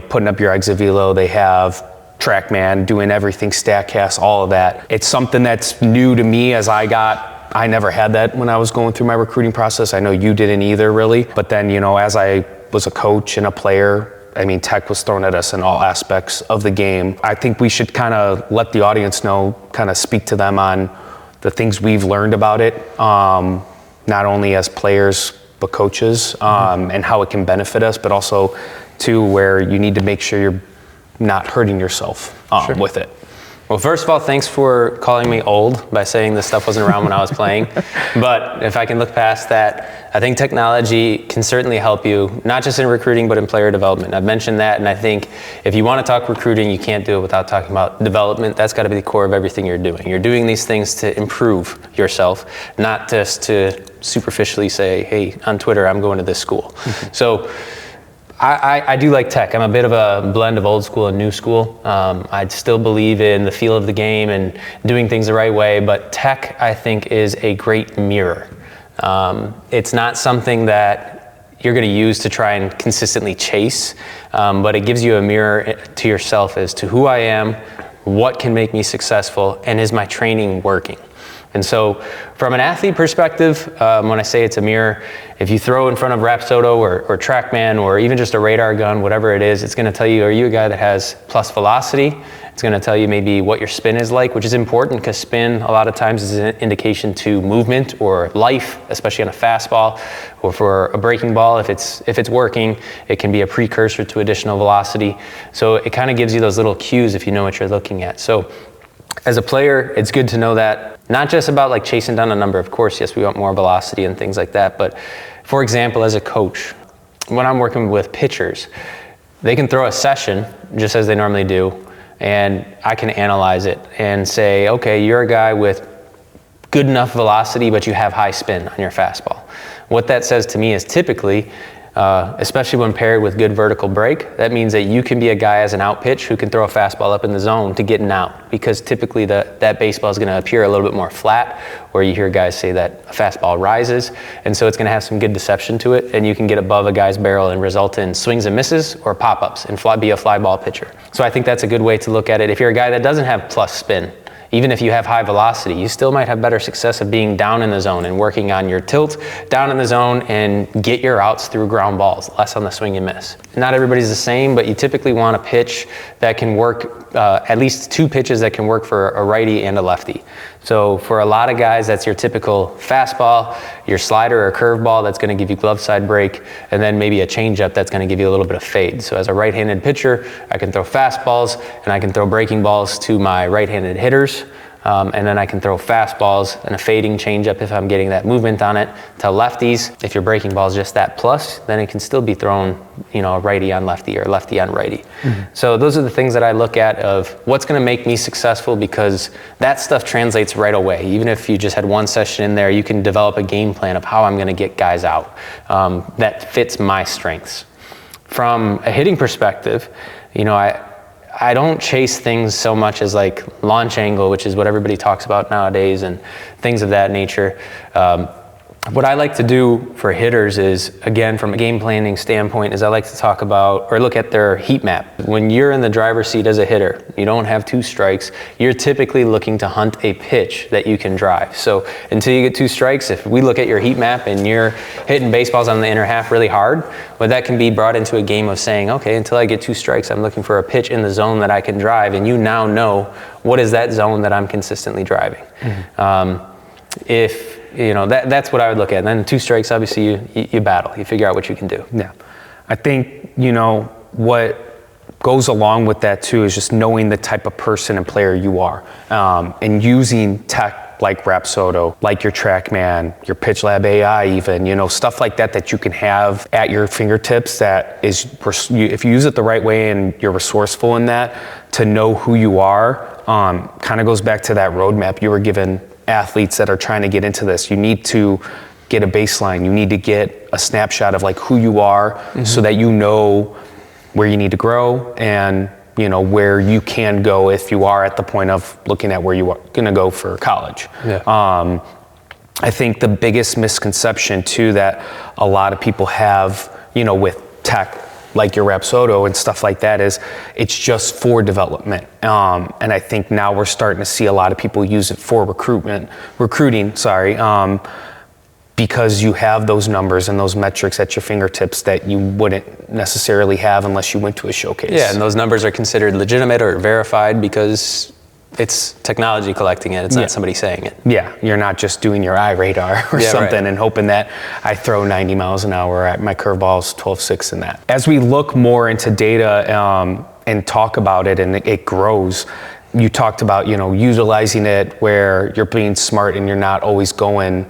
putting up your exit velo, they have TrackMan doing everything, StatCast, all of that. It's something that's new to me as I never had that when I was going through my recruiting process. I know you didn't either really, but then, as I was a coach and a player, tech was thrown at us in all aspects of the game. I think we should kind of let the audience know, kind of speak to them on the things we've learned about it, not only as players, but coaches, and how it can benefit us, but also too, where you need to make sure you're not hurting yourself with it. Well, first of all, thanks for calling me old by saying this stuff wasn't around when I was playing. But if I can look past that, I think technology can certainly help you, not just in recruiting, but in player development. I've mentioned that, and I think if you want to talk recruiting, you can't do it without talking about development. That's got to be the core of everything you're doing. You're doing these things to improve yourself, not just to superficially say, hey, on Twitter, I'm going to this school. So I do like tech. I'm a bit of a blend of old school and new school. I still believe in the feel of the game and doing things the right way, but tech, I think, is a great mirror. It's not something that you're going to use to try and consistently chase, but it gives you a mirror to yourself as to who I am, what can make me successful, and is my training working? And so from an athlete perspective, when I say it's a mirror, if you throw in front of Rapsodo or TrackMan or even just a radar gun, whatever it is, it's going to tell you, are you a guy that has plus velocity? It's going to tell you maybe what your spin is like, which is important because spin a lot of times is an indication to movement or life, especially on a fastball, or for a breaking ball. If it's working, it can be a precursor to additional velocity. So it kind of gives you those little cues if you know what you're looking at. So as a player, it's good to know that, not just about like chasing down a number. Of course, yes, we want more velocity and things like that. But for example, as a coach, when I'm working with pitchers, they can throw a session just as they normally do, and I can analyze it and say, okay, you're a guy with good enough velocity, but you have high spin on your fastball. What that says to me is typically especially when paired with good vertical break. That means that you can be a guy as an out pitch who can throw a fastball up in the zone to get an out, because typically that baseball is going to appear a little bit more flat, where you hear guys say that a fastball rises, and so it's going to have some good deception to it, and you can get above a guy's barrel and result in swings and misses or pop-ups and be a fly ball pitcher. So I think that's a good way to look at it. If you're a guy that doesn't have plus spin, even if you have high velocity, you still might have better success of being down in the zone and working on your tilt down in the zone and get your outs through ground balls, less on the swing and miss. Not everybody's the same, but you typically want a pitch that can work, at least 2 pitches that can work for a righty and a lefty. So for a lot of guys, that's your typical fastball, your slider or curveball that's going to give you glove side break, and then maybe a changeup that's going to give you a little bit of fade. So as a right-handed pitcher, I can throw fastballs and I can throw breaking balls to my right-handed hitters. And then I can throw fastballs and a fading changeup if I'm getting that movement on it to lefties. If your breaking ball is just that plus, then it can still be thrown, a righty on lefty or lefty on righty. Mm-hmm. So those are the things that I look at of what's going to make me successful, because that stuff translates right away. Even if you just had one session in there, you can develop a game plan of how I'm going to get guys out that fits my strengths. From a hitting perspective, I don't chase things so much as like launch angle, which is what everybody talks about nowadays, and things of that nature. What I like to do for hitters is, again, from a game planning standpoint, is I like to talk about or look at their heat map. When you're in the driver's seat as a hitter, you don't have 2 strikes, you're typically looking to hunt a pitch that you can drive. So until you get 2 strikes, if we look at your heat map and you're hitting baseballs on the inner half really hard, well, that can be brought into a game of saying, okay, until I get 2 strikes, I'm looking for a pitch in the zone that I can drive, and you now know what is that zone that I'm consistently driving. Mm-hmm. That's what I would look at. And then 2 strikes, obviously you battle, you figure out what you can do. Yeah. I think, what goes along with that too is just knowing the type of person and player you are, and using tech like Rapsodo, like your TrackMan, your PitchLab AI even, stuff like that you can have at your fingertips that is, if you use it the right way and you're resourceful in that, to know who you are, kind of goes back to that roadmap you were given athletes that are trying to get into this. You need to get a baseline. You need to get a snapshot of like who you are, mm-hmm. so that you know where you need to grow and where you can go if you are at the point of looking at where you are going to go for college. Yeah. I think the biggest misconception too that a lot of people have, with tech like your Rapsodo and stuff like that, is it's just for development. And I think now we're starting to see a lot of people use it for recruiting, because you have those numbers and those metrics at your fingertips that you wouldn't necessarily have unless you went to a showcase. Yeah, and those numbers are considered legitimate or verified because it's technology collecting it. It's not somebody saying it. Yeah, you're not just doing your eye radar or something, right, and hoping that I throw 90 miles an hour at my curveball's 12.6 in that. As we look more into data and talk about it and it grows, you talked about, utilizing it where you're being smart and you're not always going,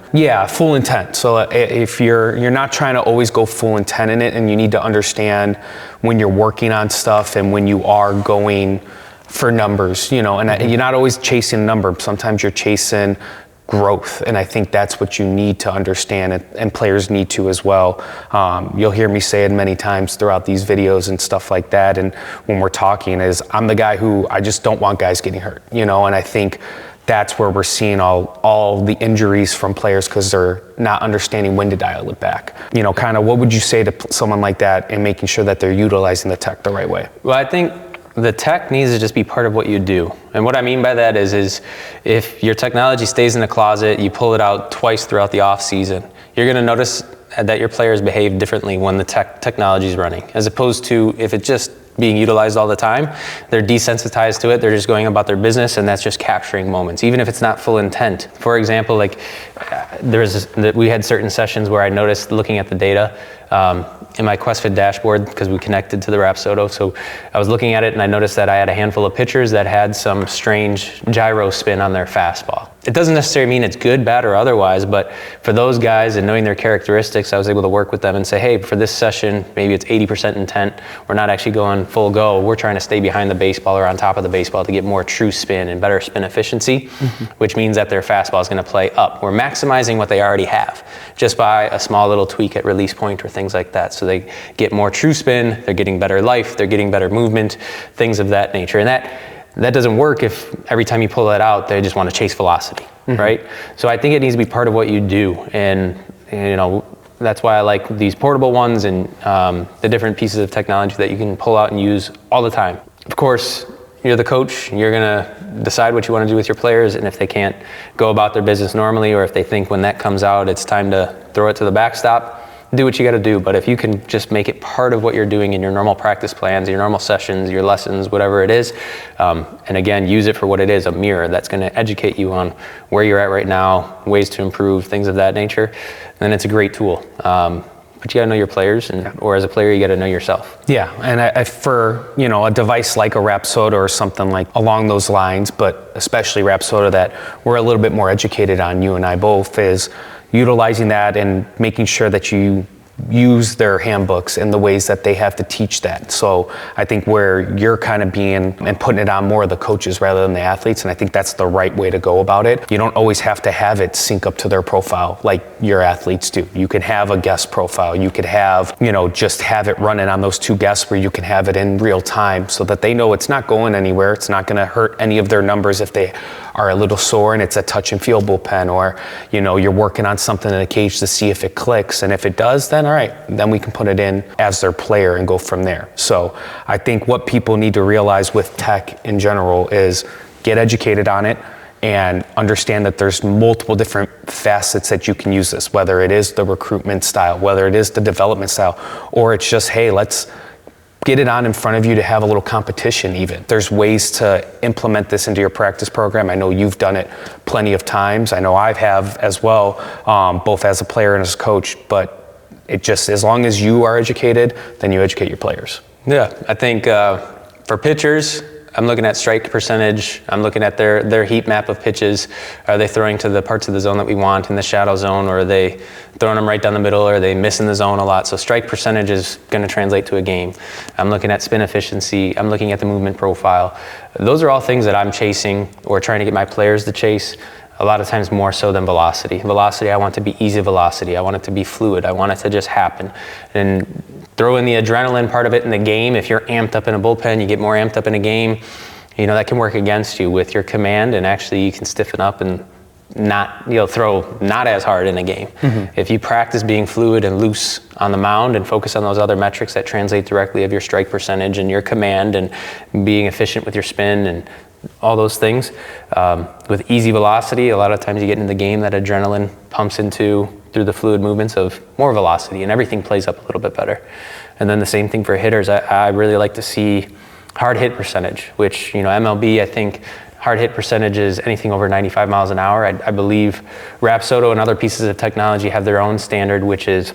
full intent. So if you're not trying to always go full intent in it, and you need to understand when you're working on stuff and when you are going for numbers, and mm-hmm. you're not always chasing a number. Sometimes you're chasing growth, and I think that's what you need to understand, and players need to as well. You'll hear me say it many times throughout these videos and stuff like that, and when we're talking, is I'm the guy who I just don't want guys getting hurt, and I think that's where we're seeing all the injuries from players, because they're not understanding when to dial it back. Kind of what would you say to someone like that in making sure that they're utilizing the tech the right way? Well, I think the tech needs to just be part of what you do. And what I mean by that is if your technology stays in the closet, you pull it out twice throughout the off season, you're going to notice that your players behave differently when the technology is running, as opposed to if it's just being utilized all the time. They're desensitized to it. They're just going about their business, and that's just capturing moments, even if it's not full intent. For example, like we had certain sessions where I noticed, looking at the data in my QuestFit dashboard, because we connected to the Rapsodo. So I was looking at it and I noticed that I had a handful of pitchers that had some strange gyro spin on their fastball. it doesn't necessarily mean it's good, bad, or otherwise, but for those guys and knowing their characteristics, I was able to work with them and say, hey, for this session, maybe it's 80% intent. We're not actually going full go. We're trying to stay behind the baseball or on top of the baseball to get more true spin and better spin efficiency, which means that their fastball is going to play up. We're maximizing what they already have just by a small little tweak at release point or things like that. So they get more true spin, they're getting better life, they're getting better movement, things of that nature. And that doesn't work if every time you pull that out, they just want to chase velocity, right? So I think it needs to be part of what you do. And you know, that's why I like these portable ones and the different pieces of technology that you can pull out and use all the time. Of course, you're the coach, you're gonna decide what you want to do with your players, and if they can't go about their business normally, or if they think when that comes out, it's time to throw it to the backstop, do what you got to do. But if you can just make it part of what you're doing in your normal practice plans, your normal sessions, your lessons, whatever it is, and again, use it for what it is, a mirror that's going to educate you on where you're at right now, ways to improve, things of that nature, then it's a great tool. But you got to know your players, or as a player, you got to know yourself. Yeah, and for a device like a Rapsodo or something like along those lines, but especially Rapsodo that we're a little bit more educated on, you and I both, is utilizing that and making sure that you use their handbooks in the ways that they have to teach that. So I think where you're kind of being and putting it on more of the coaches rather than the athletes, and I think that's the right way to go about it. You don't always have to have it sync up to their profile like your athletes do. You can have a guest profile. You could have, just have it running on those two guests where you can have it in real time so that they know it's not going anywhere. It's not going to hurt any of their numbers if they are a little sore and it's a touch and feel bullpen, or you're working on something in a cage to see if it clicks, and if it does, then all right, then we can put it in as their player and go from there. So I think what people need to realize with tech in general is get educated on it and understand that there's multiple different facets that you can use this, whether it is the recruitment style, whether it is the development style, or it's just, hey, let's get it on in front of you to have a little competition even. There's ways to implement this into your practice program. I know you've done it plenty of times. I know I have as well, both as a player and as a coach, but it just, as long as you are educated, then you educate your players. Yeah, I think for pitchers, I'm looking at strike percentage. I'm looking at their heat map of pitches. Are they throwing to the parts of the zone that we want in the shadow zone, or are they throwing them right down the middle, or are they missing the zone a lot? So strike percentage is going to translate to a game. I'm looking at spin efficiency. I'm looking at the movement profile. Those are all things that I'm chasing or trying to get my players to chase. A lot of times more so than velocity. Velocity, I want to be easy velocity. I want it to be fluid. I want it to just happen. And throw in the adrenaline part of it in the game. If you're amped up in a bullpen, you get more amped up in a game, that can work against you with your command, and actually you can stiffen up and throw not as hard in a game. If you practice being fluid and loose on the mound and focus on those other metrics that translate directly of your strike percentage and your command and being efficient with your spin and all those things, with easy velocity, a lot of times you get into the game that adrenaline pumps into through the fluid movements of more velocity, and everything plays up a little bit better. And then the same thing for hitters. I really like to see hard hit percentage, which, MLB, I think hard hit percentage is anything over 95 miles an hour. I believe Rapsodo and other pieces of technology have their own standard, which is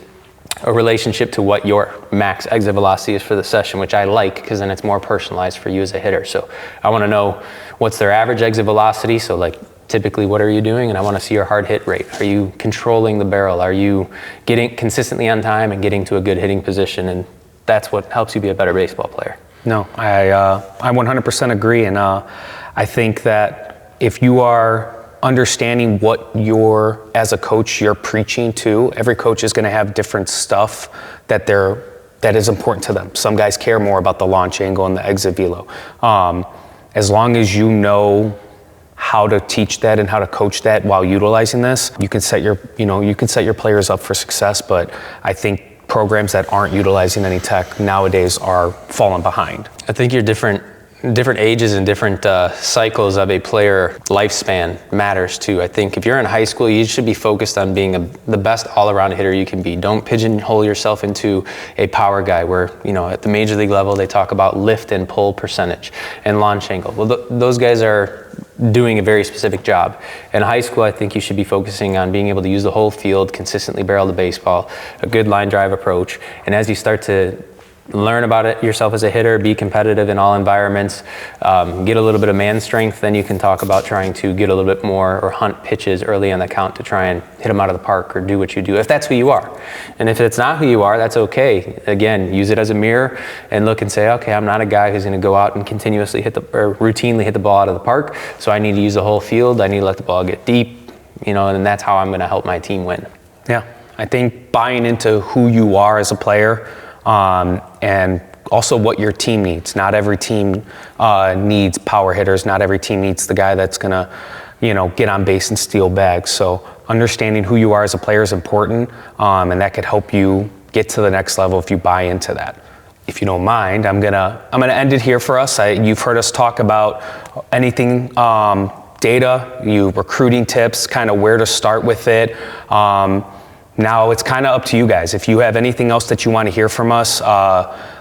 a relationship to what your max exit velocity is for the session, which I like because then it's more personalized for you as a hitter. So I want to know what's their average exit velocity. So like typically what are you doing? And I want to see your hard hit rate. Are you controlling the barrel? Are you getting consistently on time and getting to a good hitting position? And that's what helps you be a better baseball player. No, I 100% agree. And I think that if you are understanding what as a coach, you're preaching to, every coach is going to have different stuff that is important to them. Some guys care more about the launch angle and the exit velo. As long as you know how to teach that and how to coach that while utilizing this, you can set your players up for success. But I think programs that aren't utilizing any tech nowadays are falling behind. I think you're different ages and different cycles of a player lifespan matters too. I think if you're in high school, you should be focused on being the best all-around hitter you can be. Don't pigeonhole yourself into a power guy where, at the major league level, they talk about lift and pull percentage and launch angle. Well, those guys are doing a very specific job. In high school, I think you should be focusing on being able to use the whole field, consistently barrel the baseball, a good line drive approach. And as you start to learn about it yourself as a hitter, be competitive in all environments, get a little bit of man strength, then you can talk about trying to get a little bit more or hunt pitches early on the count to try and hit them out of the park or do what you do, if that's who you are. And if it's not who you are, that's okay. Again, use it as a mirror and look and say, okay, I'm not a guy who's gonna go out and continuously or routinely hit the ball out of the park, so I need to use the whole field, I need to let the ball get deep, and that's how I'm gonna help my team win. Yeah, I think buying into who you are as a player, and also what your team needs. Not every team needs power hitters. Not every team needs the guy that's gonna, get on base and steal bags. So understanding who you are as a player is important, and that could help you get to the next level if you buy into that. If you don't mind, I'm gonna end it here for us. You've heard us talk about anything data, recruiting tips, kind of where to start with it. Now it's kind of up to you guys. If you have anything else that you want to hear from us,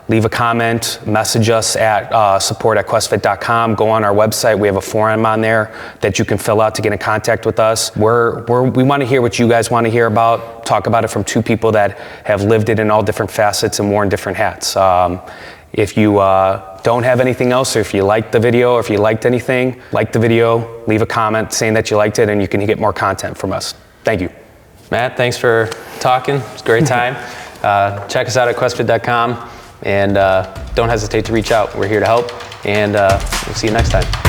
leave a comment, message us at support@questfit.com. Go on our website. We have a forum on there that you can fill out to get in contact with us. We want to hear what you guys want to hear about. Talk about it from two people that have lived it in all different facets and worn different hats. If you don't have anything else, or if you liked the video, or if you liked anything, like the video, leave a comment saying that you liked it, and you can get more content from us. Thank you. Matt, thanks for talking. It's a great time. Check us out at QuestFit.com, and don't hesitate to reach out. We're here to help, and we'll see you next time.